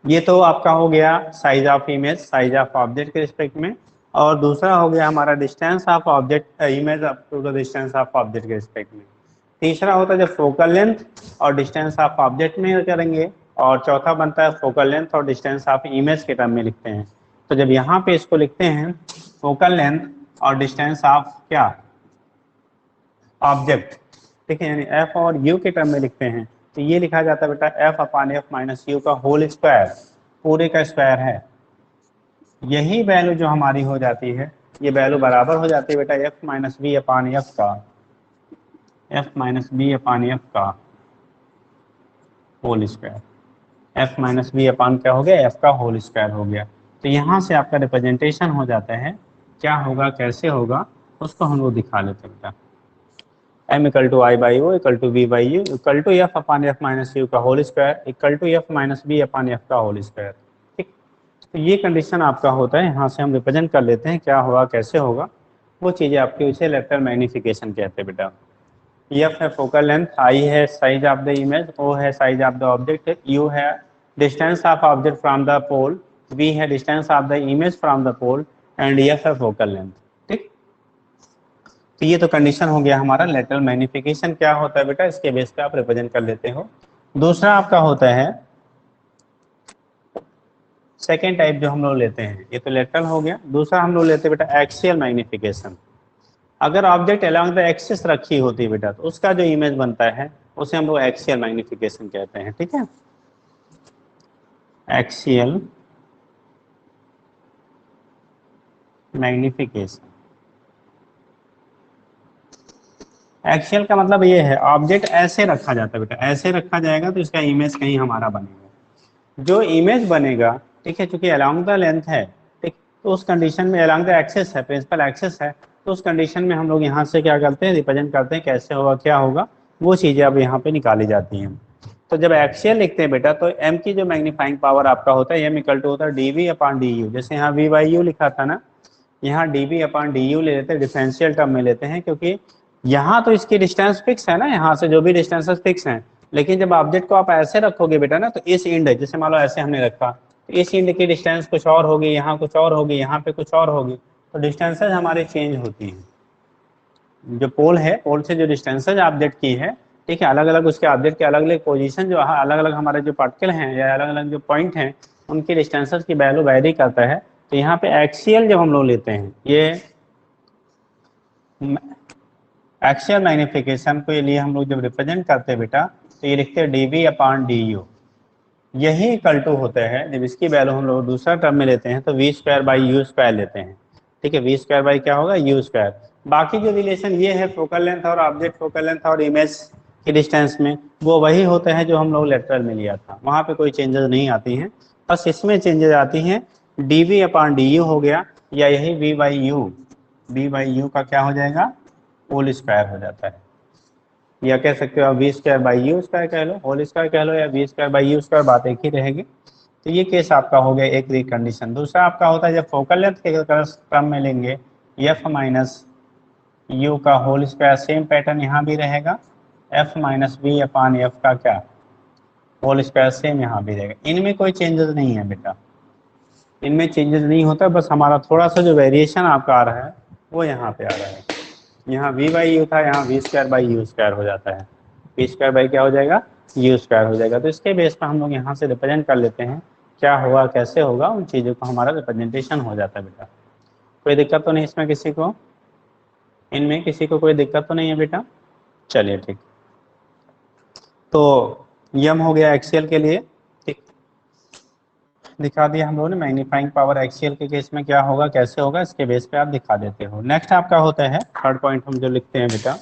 [SPEAKER 1] ये तो आपका हो गया size of image, size of object के रिस्पेक्ट में, और दूसरा हो गया हमारा distance of object image up to the distance of object के रिस्पेक्ट में। तीसरा होता है जब फोकल लेंथ और डिस्टेंस ऑफ ऑब्जेक्ट में करेंगे, और चौथा बनता है फोकल लेंथ और डिस्टेंस ऑफ इमेज के टर्म में लिखते हैं। तो जब यहाँ पे इसको लिखते हैं फोकल लेंथ और डिस्टेंस ऑफ क्या, ऑब्जेक्ट, ठीक है, यानी एफ और यू के टर्म में लिखते हैं, तो ये लिखा जाता है बेटा F upon f minus you का होल स्क्वायर, पूरे का स्क्वायर है। यही वैल्यू जो हमारी हो जाती है, ये वैल्यू बराबर हो जाती है बेटा f minus B upon F का, f minus B upon F का whole square, f minus B upon क्या हो गया, एफ का होल स्क्वायर हो गया। तो यहाँ से आपका रिप्रेजेंटेशन हो जाता है, क्या होगा कैसे होगा उसको हम लोग दिखा लेते हैं बेटा, m equal to I/O equal to V/U equal to f upon f minus you का whole square equal to f minus B upon F का होल स्क्वायर, ठीक। तो ये कंडीशन आपका होता है, यहाँ से हम रिप्रेजेंट कर लेते हैं क्या होगा कैसे होगा, वो चीज़ें आपकी, उसे लेटरल मैग्निफिकेशन कहते हैं बेटा। एफ है फोकल लेंथ, आई है size of the image, O है size of the object, u है distance of object from the pole, v है distance of the image from the pole, and f है focal length, ठीक। तो ये तो condition हो गया हमारा लेटरल मैग्निफिकेशन क्या होता है बेटा, इसके बेस पे आप रिप्रेजेंट कर लेते हो। दूसरा आपका होता है सेकेंड टाइप जो हम लोग लेते हैं, ये तो लेटरल हो गया, दूसरा हम लोग लेते हैं बेटा एक्सियल मैग्निफिकेशन। अगर ऑब्जेक्ट अलॉन्ग द एक्सिस रखी होती है बेटा, तो उसका जो इमेज बनता है उसे हम लोग एक्सियल मैग्निफिकेशन कहते हैं, ठीक है, एक्सियल मैग्निफिकेशन। एक्सियल का मतलब ये है ऑब्जेक्ट ऐसे रखा जाता है बेटा, ऐसे रखा जाएगा तो इसका इमेज कहीं हमारा बनेगा, जो इमेज बनेगा, ठीक है, चूंकि अलॉन्ग द लेंथ है, ठीक, तो उस कंडीशन में अलॉन्ग द एक्सिस है, प्रिंसिपल एक्सिस है, तो उस कंडीशन में हम लोग यहाँ से क्या करते हैं, रिप्रेजेंट करते हैं, कैसे होगा क्या होगा वो चीज़ें अब यहाँ पे निकाली जाती हैं। तो जब एक्सियल लिखते हैं बेटा, तो एम की जो मैग्नीफाइंग पावर आपका होता है एम इक्वल टू होता है डी अपॉन डी यू, जैसे यहाँ V/U लिखा था ना, यहाँ डी अपॉन डी ले लेते हैं, डिफरेंशियल टर्म में लेते हैं, क्योंकि यहाँ तो इसकी डिस्टेंस फिक्स है ना, यहाँ से जो भी डिस्टेंसेस फिक्स हैं, लेकिन जब ऑब्जेक्ट को आप ऐसे रखोगे बेटा ना, तो इस इंड, जैसे मान लो ऐसे हमने रखा, तो इस इंड की डिस्टेंस कुछ और होगी, यहाँ कुछ और होगी, यहाँ पे कुछ और होगी, तो डिस्टेंसेज हमारी चेंज होती हैं। जो पोल है, पोल से जो डिस्टेंसेज ऑब्जेक्ट की है, ठीक है, अलग अलग उसके ऑब्जेक्ट के अलग अलग पोजीशन, जो अलग अलग हमारे जो पार्टिकल हैं या अलग अलग जो पॉइंट हैं, उनकी डिस्टेंसेज की वैल्यू वेरी करता है। तो यहाँ पे एक्सियल जब हम लोग लेते हैं, ये एक्सियल मैग्निफिकेशन को लिए हम लोग जब रिप्रेजेंट करते हैं बेटा, तो ये लिखते हैं डी अपॉन डी यू, यही इक्वल टू होता है, जब इसकी वैल्यू हम लोग दूसरा टर्म में लेते हैं तो V square by U square लेते हैं, ठीक है, वी स्क्वायर बाई क्या होगा, यू स्क्वायर। बाकी जो रिलेशन ये है फोकल लेंथ और ऑब्जेक्ट फोकल लेंथ और इमेज की डिस्टेंस में, वो वही होते हैं जो हम लोग लेटरल में लिया था, वहाँ पे कोई चेंजेस नहीं आती हैं, बस इसमें चेंजेस आती हैं, डी अपॉन डी यू हो गया, या यही वी बाई यू का क्या हो जाएगा, होल स्क्वायर हो जाता है, या कह सकते हो आप V square by U square कह लो, होल स्क्वायर कह लो, या V square by U square, बात एक ही रहेगी। तो ये केस आपका हो गया एक कंडीशन। दूसरा आपका होता है जब फोकल लेंथ के क्रम में लेंगे एफ माइनस यू का होल स्क्वायर, सेम पैटर्न यहाँ भी रहेगा, F minus B upon F का क्या होल स्क्वायर, सेम यहाँ भी रहेगा, इनमें कोई चेंजेस नहीं है बेटा, इनमें चेंजेस नहीं होता, बस हमारा थोड़ा सा जो वेरिएशन आपका आ रहा है वो यहाँ पे आ रहा है, यहाँ V/U था, यहाँ V square by U square हो जाता है, वी स्क्वायर बाई क्या हो जाएगा, यू स्क्वायर हो जाएगा। तो इसके बेस पर हम लोग यहाँ से रिप्रेजेंट कर लेते हैं क्या होगा कैसे होगा, उन चीज़ों को हमारा रिप्रेजेंटेशन हो जाता है बेटा। कोई दिक्कत तो नहीं इसमें किसी को, इनमें किसी को कोई दिक्कत तो नहीं है बेटा, चलिए ठीक। तो यम हो गया एक्सियल के लिए, ठीक, दिखा दिया हम लोगों ने, मैग्नीफाइंग पावर एक्सियल के केस में क्या होगा कैसे होगा, इसके बेस पे आप दिखा देते हो। नेक्स्ट आपका होता है थर्ड पॉइंट हम जो लिखते हैं बेटा,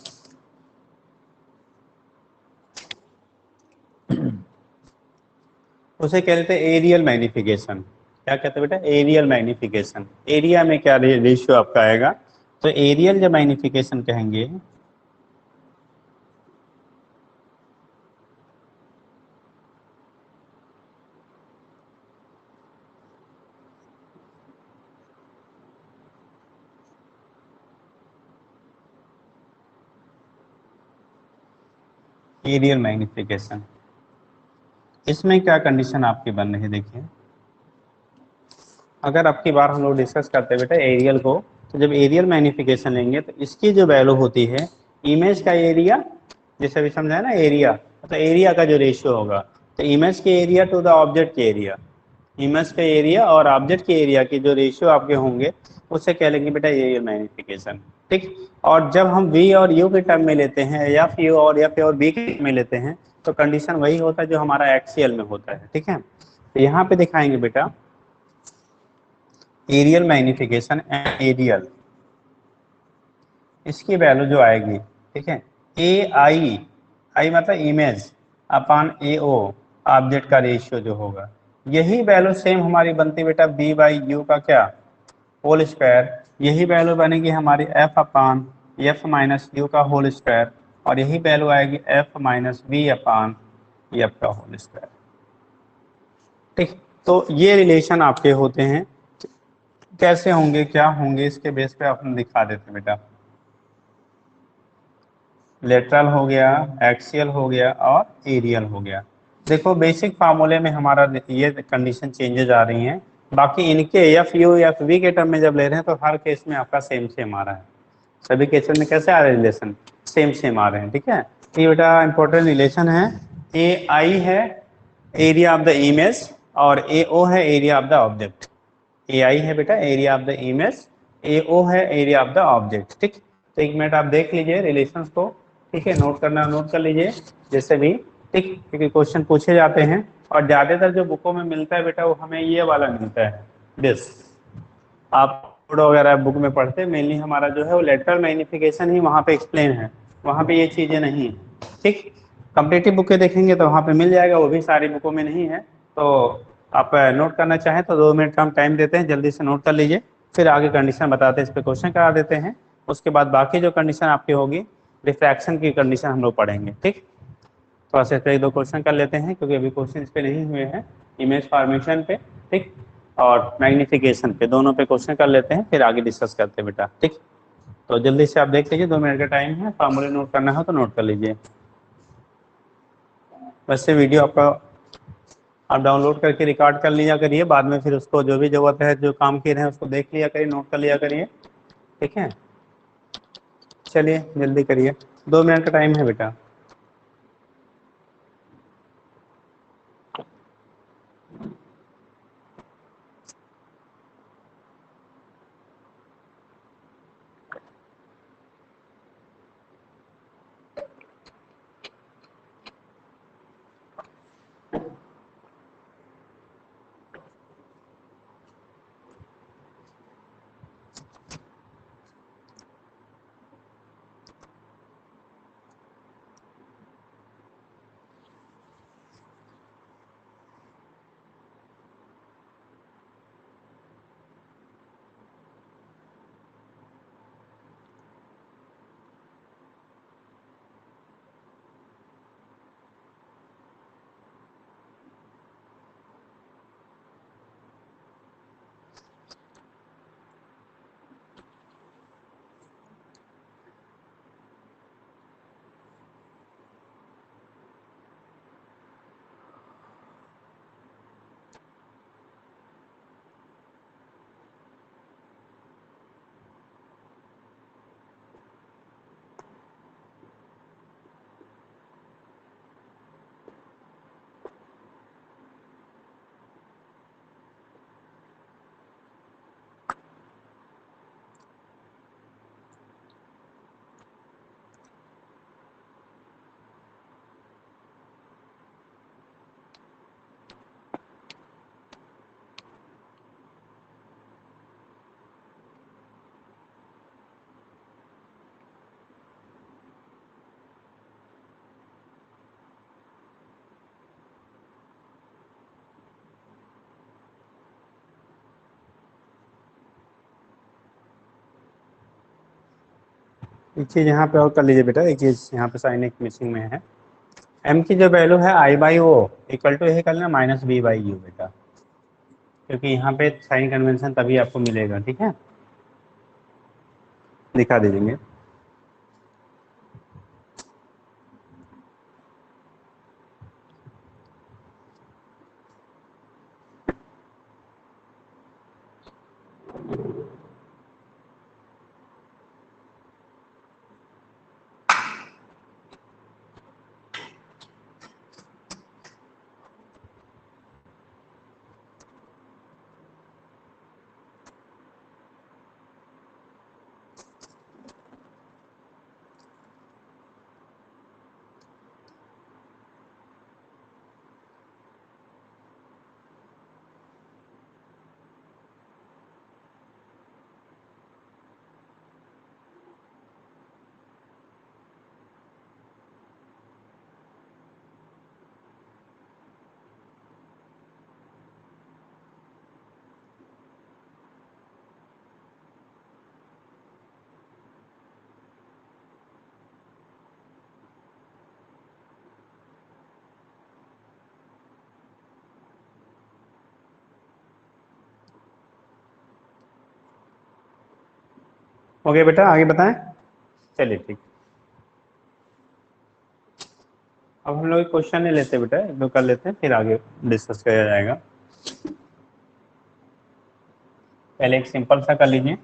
[SPEAKER 1] उसे कहते हैं एरियल मैग्निफिकेशन। क्या कहते हैं बेटा? Areal magnification. एरिया में क्या रेशियो आपका आएगा? तो एरियल जब मैग्निफिकेशन कहेंगे, एरियल मैग्निफिकेशन, इसमें क्या कंडीशन आपकी बन रही है देखिए। अगर आपकी बार हम लोग डिस्कस करते हैं बेटा एरियल को, तो जब एरियल मैग्निफिकेशन लेंगे तो इसकी जो वैल्यू होती है इमेज का एरिया, जैसे अभी समझा है ना एरिया, तो एरिया का जो रेशियो होगा, तो इमेज के एरिया टू द ऑब्जेक्ट के एरिया, इमेज का एरिया और ऑब्जेक्ट के एरिया के जो रेशियो आपके होंगे उससे कह लेंगे बेटा एरियल मैग्निफिकेशन। ठीक। और जब हम वी और यू के टर्म में लेते हैं, एफ और बी के टर्म में लेते हैं, तो कंडीशन वही होता है जो हमारा एक्सीएल में होता है। ठीक है, तो यहाँ पे दिखाएंगे बेटा एरियल मैग्निफिकेशन एंड एरियल, इसकी वैल्यू जो आएगी, ठीक है, ए आई, आई मतलब इमेज अपान ए ओ, ऑब्जेक्ट का रेशियो जो होगा, यही वैल्यू सेम हमारी बनती बेटा बी बाई यू का क्या, होल स्क्वायर। यही वैल्यू बनेगी हमारी F upon F minus you का होल स्क्वायर, और यही वैल्यू आएगी F minus B upon F का होल स्क्वायर। ठीक, तो ये रिलेशन आपके होते हैं। कैसे होंगे, क्या होंगे, इसके बेस पे अपन दिखा देते बेटा। लेटरल हो गया, एक्सियल हो गया और एरियल हो गया। देखो बेसिक फार्मूले में हमारा ये कंडीशन चेंजेज आ रही हैं, बाकी इनके एफ यू एफ वी के टर्म में जब ले रहे हैं तो हर केस में आपका सेम सेम आ रहा है। सभी केसेस में कैसे आ रहे हैं रिलेशन, सेम सेम आ रहे हैं। ठीक है, ये बेटा इंपॉर्टेंट रिलेशन है। ए आई है एरिया ऑफ द इमेज और ए ओ है एरिया ऑफ द ऑब्जेक्ट। ए आई है बेटा एरिया ऑफ द इमेज, ए ओ है एरिया ऑफ द ऑब्जेक्ट। ठीक, तो एक मिनट आप देख लीजिए रिलेशंस को। ठीक है, नोट करना नोट कर लीजिए जैसे भी। ठीक, क्योंकि क्वेश्चन पूछे जाते हैं और ज्यादातर जो बुकों में मिलता है बेटा वो हमें ये वाला मिलता है दिस। आप कोड वगैरह बुक में पढ़ते हैं, मेनली हमारा जो है वो लेटरल मैग्निफिकेशन ही वहाँ पे एक्सप्लेन है, वहाँ पे ये चीजें नहीं है। ठीक, कम्पिटिटिव बुकें देखेंगे तो वहाँ पे मिल जाएगा, वो भी सारी बुकों में नहीं है। तो आप नोट करना चाहें तो 2 मिनट का हम टाइम देते हैं, जल्दी से नोट कर लीजिए, फिर आगे कंडीशन बताते हैं, इस पर क्वेश्चन करा देते हैं। उसके बाद बाकी जो कंडीशन आपकी होगी रिफ्रैक्शन की कंडीशन हम लोग पढ़ेंगे। ठीक, थोड़ा सा इस पर 1-2 क्वेश्चन कर लेते हैं क्योंकि अभी क्वेश्चन इस पे नहीं हुए हैं, इमेज फॉर्मेशन पे, ठीक, और मैग्निफिकेशन पे, दोनों पे क्वेश्चन कर लेते हैं, फिर आगे डिस्कस करते हैं बेटा। ठीक, तो जल्दी से आप देख लीजिए, 2 मिनट का टाइम है, फार्मूले नोट करना हो तो नोट कर लीजिए। वैसे वीडियो आपका आप डाउनलोड करके रिकॉर्ड कर लिया करिए, बाद में फिर उसको जो भी जरूरत है, जो काम किए हैं उसको देख लिया करिए, नोट कर लिया करिए। ठीक है, चलिए जल्दी करिए, 2 मिनट का टाइम है बेटा। एक चीज़ यहाँ पे और कर लीजिए बेटा, एक चीज़ यहाँ पे साइन एक मिसिंग में है। m की जो वैल्यू है I/O इक्वल टू यही कर लेना -b/u बेटा, क्योंकि यहाँ पे साइन कन्वेंशन तभी आपको मिलेगा। ठीक है, दिखा दीजिए। ओके बेटा, आगे बताएं। चलिए ठीक, अब हम लोग क्वेश्चन नहीं लेते बेटा, एक दो कर लेते हैं फिर आगे डिस्कस किया जाएगा। पहले एक सिंपल सा कर लीजिए।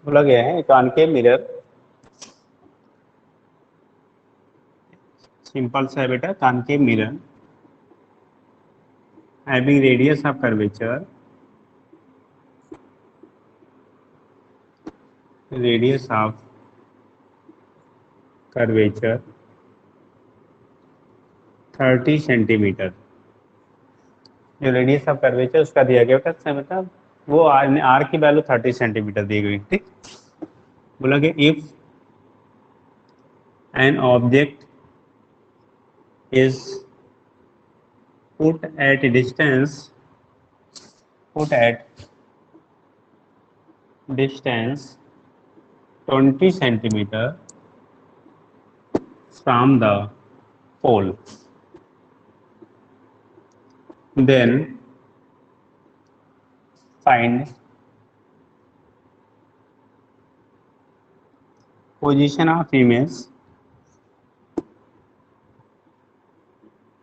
[SPEAKER 1] बोला गया है कॉनकेव मिरर, सिंपल सा है बेटा, concave mirror having radius of curvature, radius of curvature 30 centimetre. जो रेडियस ऑफ कर्वेचर उसका दिया गया बेटा, मतलब वो आर की वैल्यू 30 सेंटीमीटर दी गई। ठीक, बोला कि if an object is put at distance, put at distance 20 centimeter from the pole, then find position of image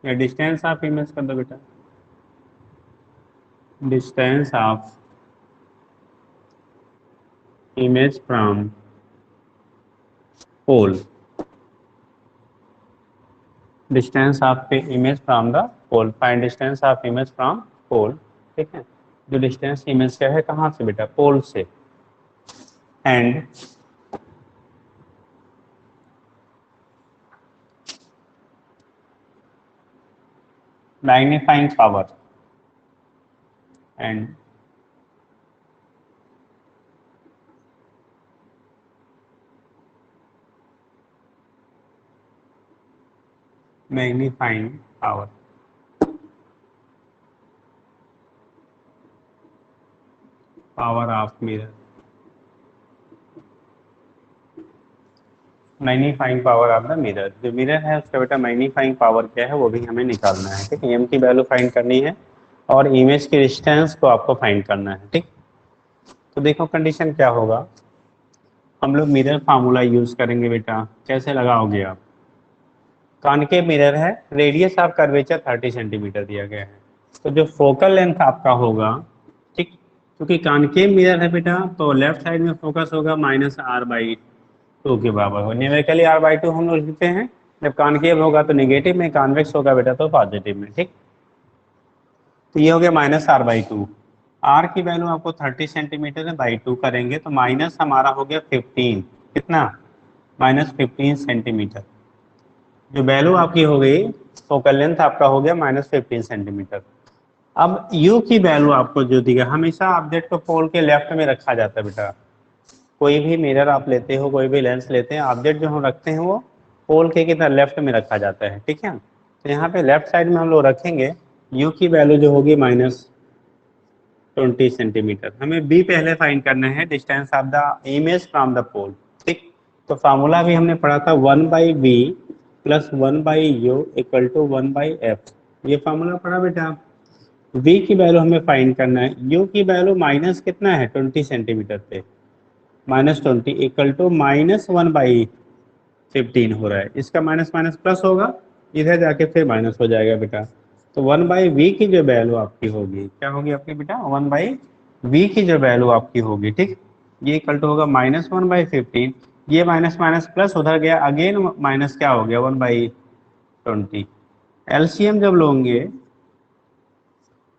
[SPEAKER 1] या डिस्टेंस ऑफ इमेज कर दो बेटा, distance of image from pole, distance of image from the pole, find distance of image from pole. ठीक है, जो distance image का है कहाँ से बेटा, पोल से। And magnifying power, and magnifying power, power of mirror, magnifying power of the mirror. जो मिरर है उसका बेटा मैग्नीफाइंग पावर क्या है वो भी हमें निकालना है। ठीक है, एम की वैल्यू फाइंड करनी है और इमेज की डिस्टेंस को आपको फाइंड करना है। ठीक, तो देखो कंडीशन क्या होगा, हम लोग मिरर फार्मूला यूज करेंगे बेटा। कैसे लगाओगे आप, कॉनकेव मिरर है, रेडियस ऑफ कर्वेचर 30 सेंटीमीटर दिया गया है, तो जो फोकल लेंथ आपका होगा, ठीक, क्योंकि कॉनकेव मिरर है बेटा तो लेफ्ट साइड में फोकस होगा -r/2 के बराबर हो। न्यूमेरिकली r/2 हम लोग लिखते हैं, जब कॉनकेव होगा तो नेगेटिव में, कॉन्वेक्स होगा बेटा तो पॉजिटिव में। ठीक, तो ये हो गया -r/2। r की वैल्यू आपको 30 सेंटीमीटर है, बाई 2 करेंगे तो माइनस हमारा हो गया 15। कितना? -15 सेंटीमीटर। जो वैल्यू आपकी हो गई, फोकल लेंथ आपका हो गया -15 सेंटीमीटर। अब u की वैल्यू आपको जो दी गई, हमेशा ऑब्जेक्ट को पोल के लेफ्ट में रखा जाता है बेटा। कोई भी मिरर आप लेते हो, कोई भी लेंस लेते हैं, ऑब्जेक्ट जो हम रखते हैं वो पोल के कितना लेफ्ट में रखा जाता है, ठीक है। तो यहाँ पे लेफ्ट साइड में हम लोग रखेंगे। u की वैल्यू जो होगी -20 सेंटीमीटर। हमें b पहले फाइंड करना है, distance of the image from the pole, ठीक। तो फार्मूला भी हमने पढ़ा था 1/v plus 1/u equal to 1/f। ये फार्मूला पढ़ा बेटा। v की वैल्यू हमें फाइंड करना है, u की वैल्यू माइनस कितना है 20 सेंटीमीटर पे, -20 इक्वल टू -1/15 हो रहा है। इसका माइनस माइनस प्लस होगा, इधर जाके फिर माइनस हो जाएगा बेटा। तो 1/v की जो वैल्यू आपकी होगी, क्या होगी आपकी बेटा, 1/v की जो वैल्यू आपकी होगी, ठीक, ये इक्वल टू होगा -1/15। ये माइनस माइनस प्लस उधर गया, अगेन माइनस क्या हो गया 1/20। एलसीएम जब लोगे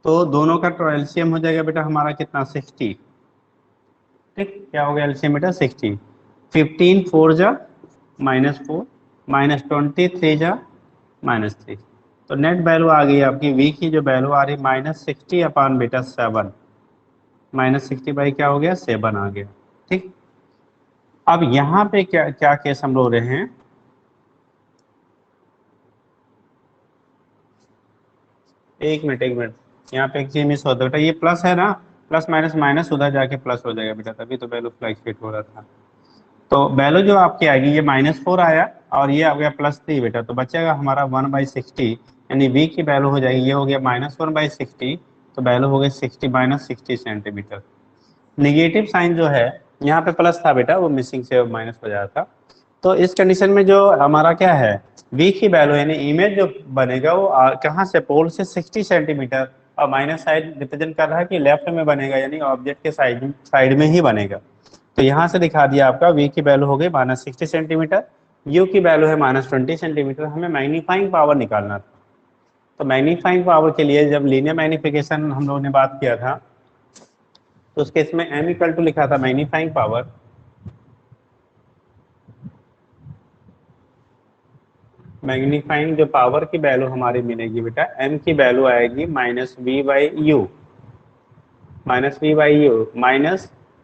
[SPEAKER 1] तो दोनों का तो एलसीएम हो जाएगा बेटा हमारा कितना, 60। ठीक, क्या हो गया एलसीएम बेटा 60। 15 4 जा -4, -20 3 जा -3। तो नेट वैल्यू आ गई आपकी v की जो वैल्यू आ रही -60 अपान बेटा 7। -60 बाई क्या हो गया 7 आ गया, ठीक। अब यहाँ पे क्या क्या केस हम लोग रहे हैं, एक मिनट यहाँ पे एक चीज मिस होता है बेटा, ये प्लस है ना, प्लस माइनस माइनस उधर जाके प्लस हो जाएगा बेटा, तभी तो वैल्यू फ्लैक्चुएट हो रहा था। तो वैल्यू जो आपकी आएगी, ये -4 आया और ये आ गया +3 बेटा, तो बचेगा हमारा 1/60, यानी v की वैल्यू हो जाएगी, ये हो गया -1/60, तो वैल्यू हो गई 60 -60 सेंटीमीटर। निगेटिव साइन जो है, यहाँ पे प्लस था बेटा, वो मिसिंग से माइनस हो जाता। तो इस कंडीशन में जो हमारा क्या है, v की वैल्यू यानी इमेज जो बनेगा वो कहाँ से, पोल से 60 सेंटीमीटर, और माइनस साइड रिप्रेजेंट कर रहा है कि लेफ्ट में बनेगा, यानी ऑब्जेक्ट के साइड साइड में ही बनेगा। तो यहाँ से दिखा दिया आपका v की वैल्यू हो गई -60 सेंटीमीटर, u की वैल्यू है -20 सेंटीमीटर। हमें मैग्नीफाइंग पावर निकालना था। तो मैग्नीफाइंग पावर के लिए जब लीनियर मैग्निफिकेशन हम लोगों ने बात किया था, तो उस केस में m इक्वल टू लिखा था मैग्नीफाइंग पावर, मैग्नीफाइंग जो पावर की वैल्यू हमारी मिलेगी बेटा, m की वैल्यू आएगी -v/u, माइनस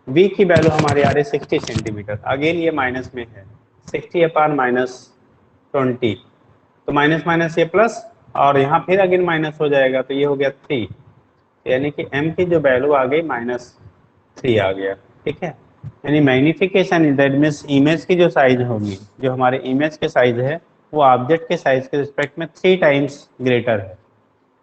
[SPEAKER 1] v की वैल्यू हमारी आ रही है 60 सेंटीमीटर। अगेन ये माइनस में है, 60 अपान -20, तो माइनस माइनस ये प्लस, और यहाँ फिर अगेन माइनस हो जाएगा, तो ये हो गया 3, यानी कि m की जो वैल्यू आ गई -3 आ गया, ठीक है। यानी मैग्निफिकेशन दैट मीन्स इमेज की जो साइज होगी, जो हमारे इमेज के साइज है, वो ऑब्जेक्ट के साइज के रिस्पेक्ट में 3 टाइम्स ग्रेटर है।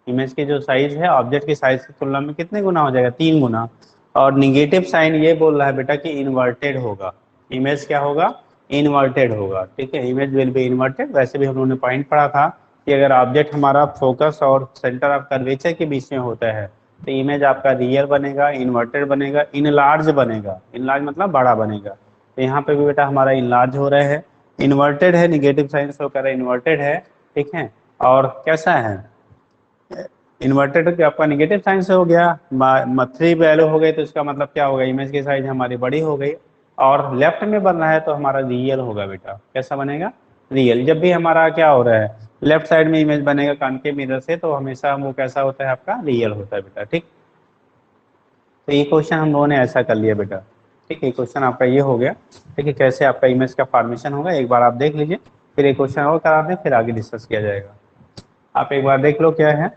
[SPEAKER 1] इमेज की जो साइज है ऑब्जेक्ट की साइज की तुलना में कितने गुना हो जाएगा, 3 गुना। और निगेटिव साइन ये बोल रहा है बेटा कि इन्वर्टेड होगा, इमेज क्या होगा, इन्वर्टेड होगा, ठीक है। Image will be inverted. वैसे भी हम लोगों ने पॉइंट पढ़ा था कि अगर ऑब्जेक्ट हमारा फोकस और सेंटर ऑफ कर्वेचर के बीच में होता है, तो इमेज आपका रियल बनेगा, इन्वर्टेड बनेगा, इनलार्ज बनेगा। इनलार्ज मतलब बड़ा बनेगा। तो यहाँ पे भी बेटा हमारा इनलार्ज हो रहा है, इन्वर्टेड है, निगेटिव साइन शो कर रहा है इन्वर्टेड है, ठीक है। और कैसा है, इन्वर्टेड आपका निगेटिव साइन से हो गया, 3 वैल्यू हो गई, तो इसका मतलब क्या होगा, इमेज की साइज हमारी बड़ी हो गई। और लेफ्ट में बन रहा है तो हमारा रियल होगा बेटा, कैसा बनेगा, रियल। जब भी हमारा क्या हो रहा है, लेफ्ट साइड में इमेज बनेगा कॉनकेव मिरर से, तो हमेशा वो कैसा होता है आपका, रियल होता है बेटा, ठीक। तो ये क्वेश्चन हम लोगों ने ऐसा कर लिया बेटा, ठीक है। क्वेश्चन आपका ये हो गया, ठीक है, कैसे आपका इमेज का फॉर्मेशन होगा, एक बार आप देख लीजिए, फिर एक क्वेश्चन और करा दें, फिर आगे डिस्कस किया जाएगा। आप एक बार देख लो क्या है।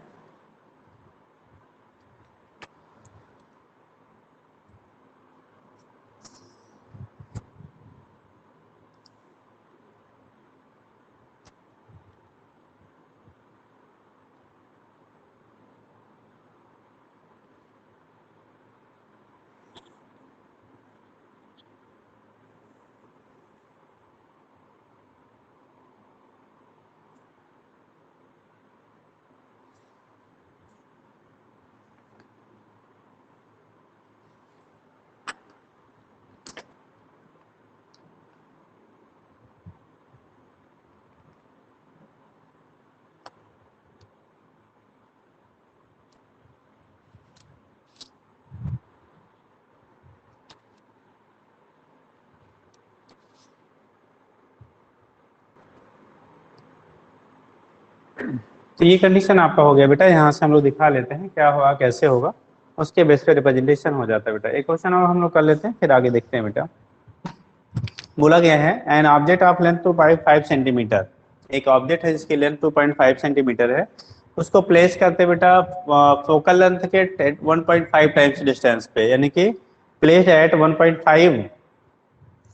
[SPEAKER 1] तो ये कंडीशन आपका हो गया बेटा। यहाँ से हम लोग दिखा लेते हैं क्या होगा कैसे होगा, उसके बेस पे रिप्रेजेंटेशन हो जाता है बेटा। एक क्वेश्चन और हम लोग कर लेते हैं, फिर आगे देखते हैं बेटा। बोला गया है an object of length 2.5 centimetre, एक ऑब्जेक्ट है जिसकी लेंथ 2.5 सेंटीमीटर है, उसको प्लेस करते बेटा फोकल लेंथ के 1.5 टाइम्स डिस्टेंस पे, यानी कि प्लेस एट 1.5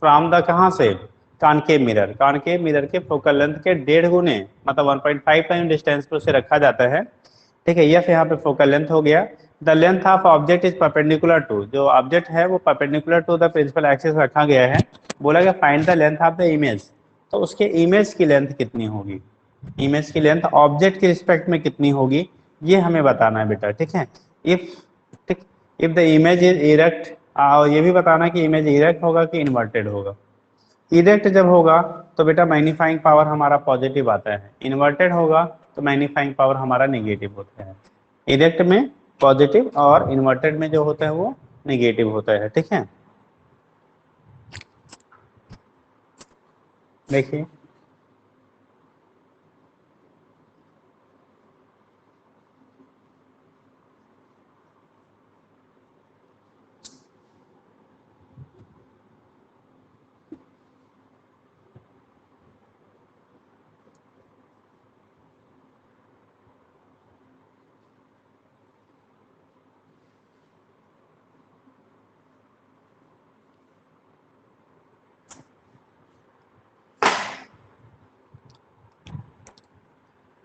[SPEAKER 1] फ्रॉम द कहाँ से, कॉनकेव मिरर, कॉनकेव मिरर के फोकल लेंथ के 1.5 गुने मतलब 1.5 टाइम डिस्टेंस पे उसे रखा जाता है। ठीक है, यह यहाँ पे फोकल लेंथ हो गया। The length of object is perpendicular to, जो ऑब्जेक्ट है वो perpendicular to the principal axis रखा गया है। बोला गया find the length of the image, तो उसके इमेज की लेंथ कितनी होगी, इमेज की लेंथ ऑब्जेक्ट के रिस्पेक्ट में कितनी होगी, ये हमें बताना है बेटा। ठीक है, इफ ठीक if the image is erect, ये भी बताना कि इमेज इरेक्ट होगा कि इन्वर्टेड होगा। इरेक्ट जब होगा तो बेटा मैग्नीफाइंग पावर हमारा पॉजिटिव आता है, इन्वर्टेड होगा तो मैग्नीफाइंग पावर हमारा नेगेटिव होता है। इरेक्ट में पॉजिटिव और इन्वर्टेड में जो होता है वो नेगेटिव होता है। ठीक है, देखिए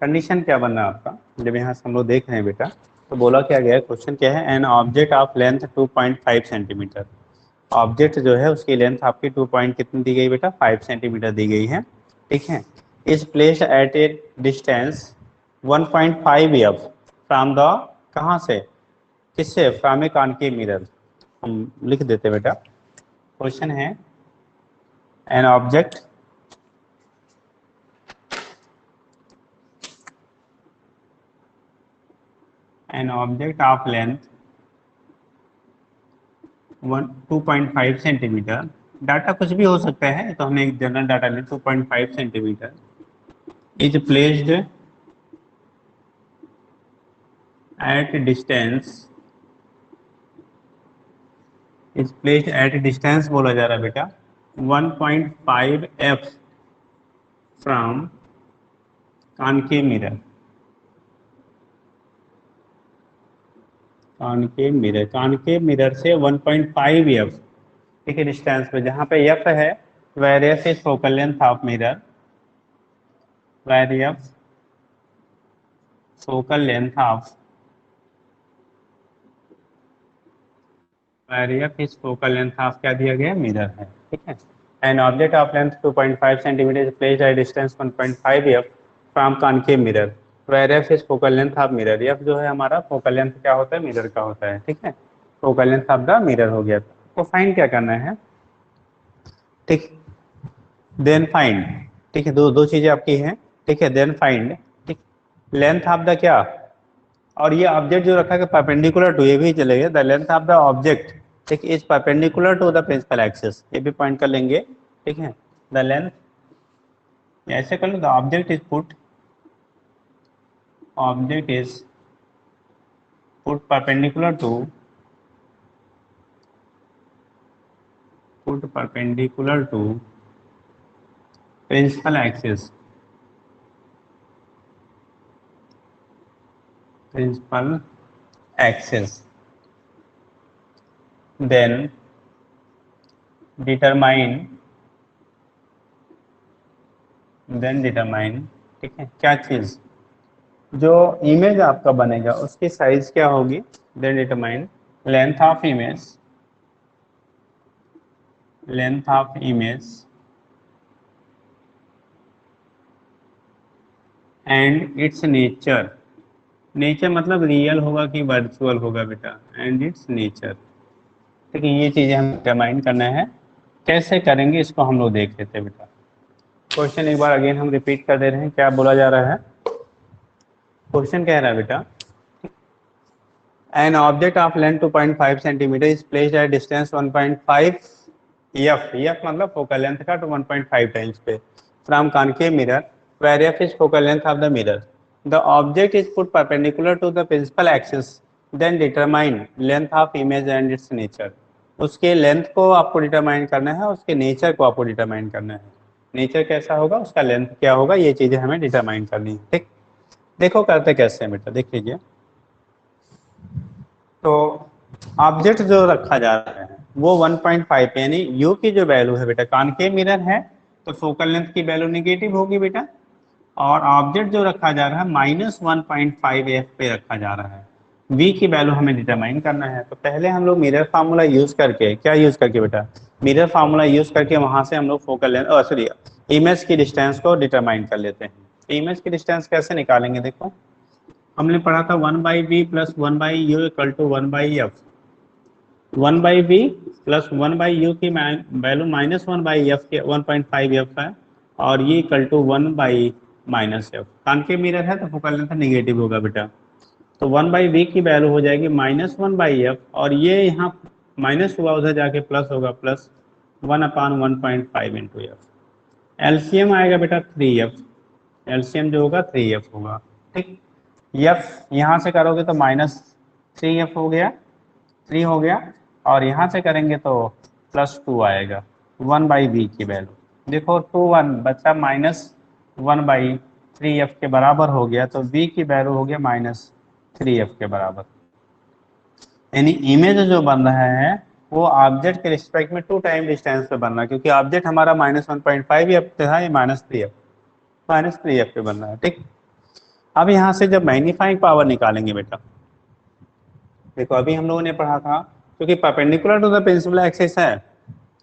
[SPEAKER 1] कंडीशन क्या बन रहा है आपका, जब यहाँ से हम लोग देख रहे हैं बेटा, तो बोला क्या गया, क्वेश्चन क्या है, an object of length 2.5 centimetre, object जो है उसकी लेंथ आपकी 2 पॉइंट कितनी दी गई बेटा, 5 सेंटीमीटर दी गई है। ठीक है, is placed eight A distance 1.5 F from the, कहाँ से, किससे, फ्रॉम ए कॉनकेव मिरर। हम लिख देते बेटा, क्वेश्चन है an object an object of length 2.5 centimetre, data कुछ भी हो सकता है, तो हमने एक जनरल डाटा लिया 2.5 centimetre, is placed at distance, is placed at distance बोला जा रहा है बेटा 1.5 F from concave mirror, concave mirror, concave mirror से 1.5 एफ, ठीक है, डिस्टेंस पे, जहाँ पे एफ है where F is focal length of mirror, where F focal length of, where F is focal length of क्या दिया गया, मिरर है। ठीक है, an object of length 2.5 centimetre is placed at distance 1.5 F from concave mirror, where F is focal length of mirror, F जो है हमारा focal length क्या होता है, मिरर का होता है। ठीक है, focal length of the mirror हो गया, तो फाइंड क्या करना है। ठीक, देन फाइंड, ठीक है, दो दो चीजें आपकी हैं। ठीक है, देन फाइंड, ठीक, लेंथ ऑफ द क्या, और ये ऑब्जेक्ट जो रखा है परपेंडिकुलर टू, ये भी चलेगा, the length of the object, ठीक, is perpendicular to the principal axis, ये भी पॉइंट कर लेंगे। ठीक है, द लेंथ, ऐसे कर लो, the object is put, object is put perpendicular to, put perpendicular to principal axis, principal axis, then determine, ठीक है, क्या चीज, जो इमेज आपका बनेगा उसकी साइज क्या होगी, then determine length of image, length of image and its nature, nature मतलब रियल होगा कि वर्चुअल होगा बेटा, एंड इट्स नेचर। ठीक है, ये चीजें हम डिटरमाइन करना है, कैसे करेंगे इसको हम लोग देख लेते हैं बेटा। क्वेश्चन एक बार अगेन हम रिपीट कर दे रहे हैं, क्या बोला जा रहा है, क्वेश्चन कह रहा है बेटा, an object of length 2.5 centimetre is placed at distance 1.5 F, F मतलब फोकल लेंथ का, तो 1.5 टाइम्स पे from concave mirror, where F is focal length of the mirror, the object is put perpendicular to the principal axis then determine length of image and its nature. उसके length को आपको determine करना है, उसके nature को आपको determine करना है। नेचर कैसा होगा, उसका लेंथ क्या होगा, ये चीजें हमें डिटरमाइन करनी है। ठीक, देखो करते कैसे हैं बेटा, देख लीजिए। तो ऑब्जेक्ट जो रखा जा रहा है वो 1.5 पे, यानी यू की जो वैल्यू है बेटा, कॉनकेव मिरर है तो फोकल लेंथ की वैल्यू निगेटिव होगी बेटा। और ऑब्जेक्ट जो रखा जा रहा है -1.5 एफ पे रखा जा रहा है, v की वैल्यू हमें डिटरमाइन करना है। तो पहले हम लोग मिरर फार्मूला यूज करके, क्या यूज करके बेटा, मिरर फार्मूला यूज करके वहां से हम लोग फोकल लेंथ सॉरी इमेज की डिस्टेंस को डिटरमाइन कर लेते हैं। इमेज की डिस्टेंस कैसे निकालेंगे, देखो हमने पढ़ा था 1/b plus 1/u equal to 1/f। 1/b plus 1/u की वैल्यू -1/f के 1.5f है, और ये equal to 1/-f। Concave mirror है तो फोकल लेंथ नेगेटिव होगा बेटा। तो 1/b की वैल्यू हो जाएगी -1/f, और ये यहाँ माइनस हुआ उधर जाके प्लस होगा, प्लस 1/1.5 इंटू एफ। एलसीएम आएगा बेटा 3f, एलसीएम जो होगा 3f होगा। ठीक, एफ यहाँ से करोगे तो -3f हो गया, 3 हो गया, और यहाँ से करेंगे तो +2 आएगा 1/b की वैल्यू। देखो 2 1 बच्चा -1/3f के बराबर हो गया, तो b की वैल्यू हो गया -3f के बराबर। यानी इमेज जो बन रहा है वो ऑब्जेक्ट के रिस्पेक्ट में 2 टाइम डिस्टेंस पे बन रहा है, क्योंकि ऑब्जेक्ट हमारा -1.5f था, ये -3f पे बन रहा है। ठीक, अब यहाँ से जब मैग्नीफाइंग पावर निकालेंगे बेटा, देखो अभी हम लोगों ने पढ़ा था, क्योंकि perpendicular to the principal axis है,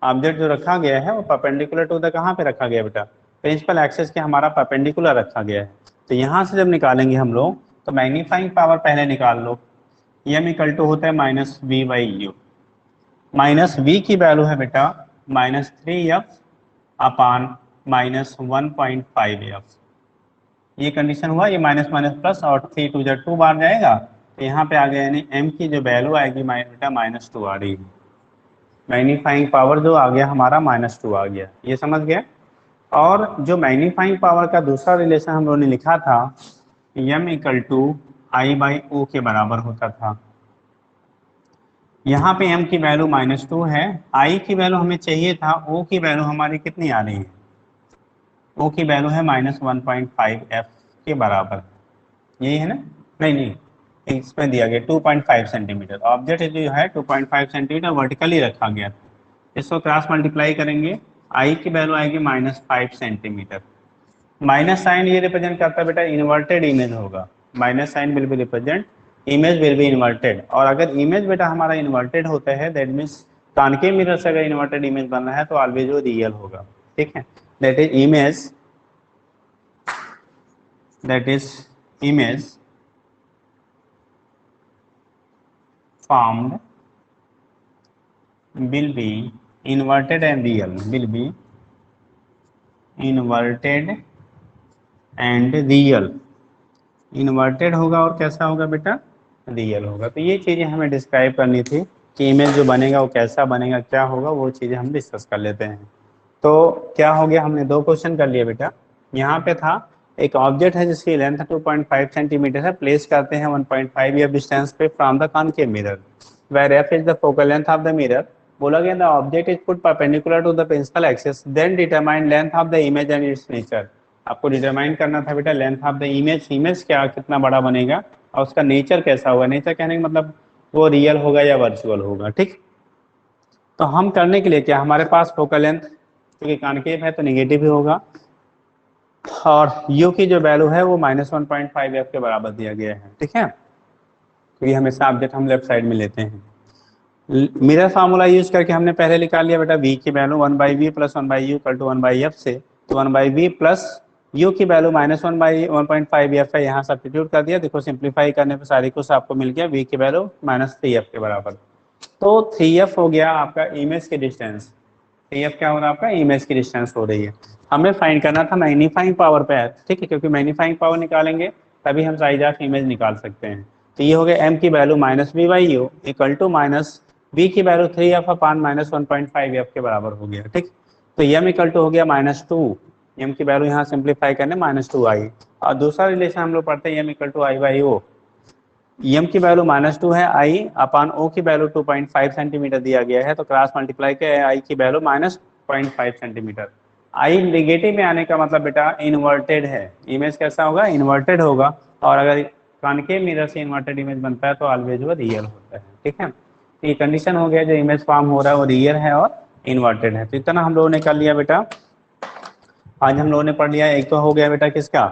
[SPEAKER 1] ऑब्जेक्ट जो रखा गया है वो परपेंडिकुलर टू द कहाँ पे रखा गया बेटा, प्रिंसिपल एक्सिस के हमारा परपेंडिकुलर रखा गया है। तो यहाँ से जब निकालेंगे हम लोग, तो मैग्नीफाइंग पावर पहले निकाल लो, एम इक्वल टू होता है -v/u। -v की वैल्यू है बेटा -3f अपान -1.5f। ये कंडीशन हुआ, ये माइनस माइनस प्लस, और 3 2 2 बार जाएगा, तो यहाँ पे आ गया, यानी m की जो वैल्यू आएगी बेटा -2 आ रही है। मैग्नीफाइंग पावर जो आ गया हमारा -2 आ गया, ये समझ गया। और जो मैग्नीफाइंग पावर का दूसरा रिलेशन हम लोगों ने लिखा था, m इक्वल टू I/O के बराबर होता था। यहाँ पे m की वैल्यू -2 है, I की वैल्यू हमें चाहिए था, O की वैल्यू हमारी कितनी आ रही है, O की वैल्यू है -1.5f के बराबर, यही है ना, नहीं नहीं इसमें दिया गया 2.5 सेंटीमीटर। ऑब्जेक्ट जो है 2.5 सेंटीमीटर वर्टिकली रखा गया, इसको क्रॉस मल्टीप्लाई करेंगे, I की वैल्यू आएगी -5 सेंटीमीटर। माइनस साइन ये रिप्रेजेंट करता है बेटा इन्वर्टेड इमेज होगा, minus sign will be represent image will be inverted. और अगर इमेज बेटा हमारा इन्वर्टेड होता है, दैट मीन्स कॉनकेव मिरर से अगर इन्वर्टेड इमेज बन रहा है तो ऑलवेज वो रियल होगा। ठीक है, that is image formed will be inverted and real, will be inverted and real। Inverted होगा और कैसा होगा बेटा, रियल होगा। तो ये चीज़ें हमें डिस्क्राइब करनी थी कि इमेज जो बनेगा वो कैसा बनेगा, क्या होगा, वो चीज़ें हम डिस्कस कर लेते हैं। तो क्या हो गया, हमने 2 क्वेश्चन कर लिए बेटा। यहाँ पे था एक ऑब्जेक्ट है जिसकी लेंथ 2.5 सेंटीमीटर है, प्लेस करते हैं 1.5 एफ डिस्टेंस पे from the concave mirror, where F is the focal length of the mirror. बोला गया the object is put perpendicular to the principal axis, then determine length of the image and its nature. आपको determine करना था बेटा length of the image, image क्या कितना बड़ा बनेगा, और उसका नेचर कैसा होगा। नेचर कहने का मतलब वो रियल होगा या वर्चुअल होगा। ठीक, तो हम करने के लिए क्या, हमारे पास फोकल लेंथ क्योंकि कॉनकेव है तो नेगेटिव ही होगा, और u की जो वैल्यू है वो -1.5f के बराबर दिया गया है। ठीक है, तो ये हमेशा ऑब्जेक्ट हम लेफ्ट साइड में लेते हैं। मिरर फार्मूला यूज करके हमने पहले निकाल लिया बेटा v की value 1/v plus 1/u equal to 1/f से, तो 1/v प्लस u की वैल्यू -1/1.5f है, यहाँ सब्स्टिट्यूट कर दिया। देखो सिंप्लीफाई करने पे सारी कुछ आपको मिल गया, v की वैल्यू -3f के बराबर। तो 3f हो गया आपका इमेज की डिस्टेंस, 3f क्या हो रहा है आपका, इमेज की डिस्टेंस हो रही है। हमें फाइंड करना था मैग्नीफाइंग पावर पे, ठीक है, क्योंकि मैग्नीफाइंग पावर निकालेंगे तभी हम साइज ऑफ इमेज निकाल सकते हैं। तो ये हो गया m की value -v/u equal to v की वैल्यू 3f अपान -1.5f के बराबर हो गया। ठीक, तो m इक्वल टू हो गया -2 एम की वैल्यू यहाँ सिंप्लीफाई करने -2i, और दूसरा रिलेशन हम लोग पढ़ते हैं M equal to I by O. M की वैल्यू -2 है, आई अपान ओ की वैल्यू 2.5 सेंटीमीटर दिया गया है, तो क्रॉस मल्टीप्लाई किया आई की वैल्यू -0.5 सेंटीमीटर। आई नेगेटिव में आने का मतलब बेटा इन्वर्टेड है, इमेज कैसा होगा, इन्वर्टेड होगा, और अगर कॉनकेव मिरर से इन्वर्टेड इमेज बनता है तो ऑलवेज वो रियल होता है। ठीक है, तो ये कंडीशन हो गया, जो इमेज फॉर्म हो रहा है वो रियल है और इन्वर्टेड है। तो इतना हम लोगों ने कर लिया बेटा, आज हम लोगों ने पढ़ लिया। एक तो हो गया बेटा किसका,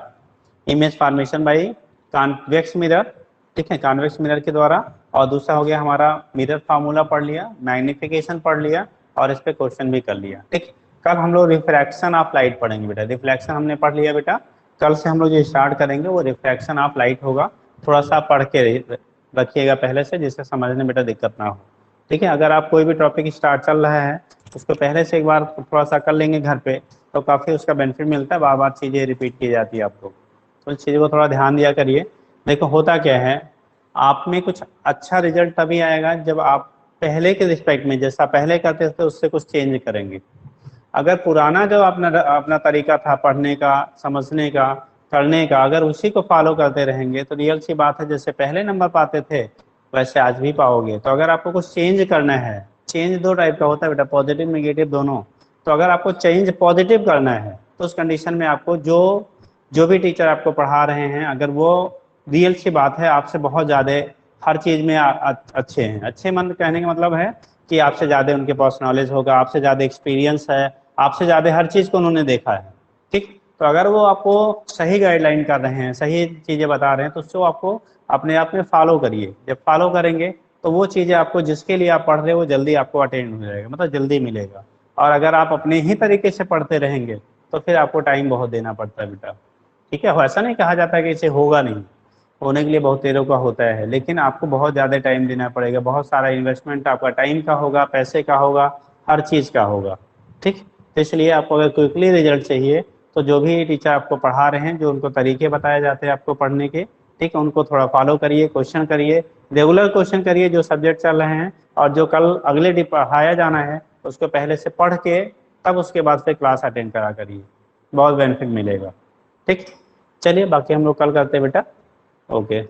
[SPEAKER 1] image formation by convex mirror, ठीक है, कॉन्वेक्स मिरर के द्वारा, और दूसरा हो गया हमारा मिरर फार्मूला पढ़ लिया, मैग्निफिकेशन पढ़ लिया, और इस पे क्वेश्चन भी कर लिया। ठीक, कल हम लोग रिफ्रैक्शन ऑफ लाइट पढ़ेंगे बेटा। रिफ्लेक्शन हमने पढ़ लिया बेटा, कल से हम लोग जो स्टार्ट करेंगे वो रिफ्रैक्शन ऑफ लाइट होगा। थोड़ा सा पढ़ के रखिएगा पहले से, जिससे समझने में बेटा दिक्कत ना हो। ठीक है, अगर आप कोई भी टॉपिक स्टार्ट चल रहा है उसको पहले से एक बार थोड़ा सा कर लेंगे घर पे, तो काफ़ी उसका बेनिफिट मिलता है, बार बार चीज़ें रिपीट की जाती है आपको, तो इस चीज़ को थोड़ा ध्यान दिया करिए। देखो होता क्या है, आप में कुछ अच्छा रिजल्ट तभी आएगा जब आप पहले के रिस्पेक्ट में जैसा पहले करते थे उससे कुछ चेंज करेंगे। अगर पुराना जो अपना अपना तरीका था पढ़ने का, समझने का, करने का, अगर उसी को फॉलो करते रहेंगे तो रियल सी बात है जैसे पहले नंबर पाते थे वैसे आज भी पाओगे। तो अगर आपको कुछ चेंज करना है, चेंज दो टाइप का होता है बेटा, पॉजिटिव नेगेटिव दोनों। तो अगर आपको चेंज पॉजिटिव करना है तो उस कंडीशन में आपको जो भी टीचर आपको पढ़ा रहे हैं, अगर वो रियल सी बात है आपसे बहुत ज़्यादा हर चीज़ में अच्छे हैं, अच्छे मन कहने का मतलब है कि आपसे ज़्यादा उनके पास नॉलेज होगा, आपसे ज़्यादा एक्सपीरियंस है, आपसे ज़्यादा हर चीज़ को उन्होंने देखा है। ठीक, तो अगर वो आपको सही गाइडलाइन कर रहे हैं, सही चीज़ें बता रहे हैं, तो उसको आपको अपने आप में फॉलो करिए। जब फॉलो करेंगे तो वो चीज़ें आपको जिसके लिए आप पढ़ रहे हो वो जल्दी आपको अटेंड हो जाएगा, मतलब जल्दी मिलेगा। और अगर आप अपने ही तरीके से पढ़ते रहेंगे तो फिर आपको टाइम बहुत देना पड़ता है बेटा। ठीक है, ऐसा नहीं कहा जाता है कि इसे होगा नहीं, होने के लिए बहुत देरों का होता है, लेकिन आपको बहुत ज़्यादा टाइम देना पड़ेगा, बहुत सारा इन्वेस्टमेंट आपका टाइम का होगा, पैसे का होगा, हर चीज़ का होगा। ठीक, तो इसलिए आपको अगर क्विकली रिजल्ट चाहिए तो जो भी टीचर आपको पढ़ा रहे हैं, जो उनको तरीके बताए जाते हैं आपको पढ़ने के, ठीक है, उनको थोड़ा फॉलो करिए, क्वेश्चन करिए, रेगुलर क्वेश्चन करिए जो सब्जेक्ट चल रहे हैं, और जो कल अगले पढ़ाया जाना है उसको पहले से पढ़ के तब उसके बाद फिर क्लास अटेंड करा करिए, बहुत बेनिफिट मिलेगा। ठीक, चलिए बाकी हम लोग कल करते हैं बेटा। ओके।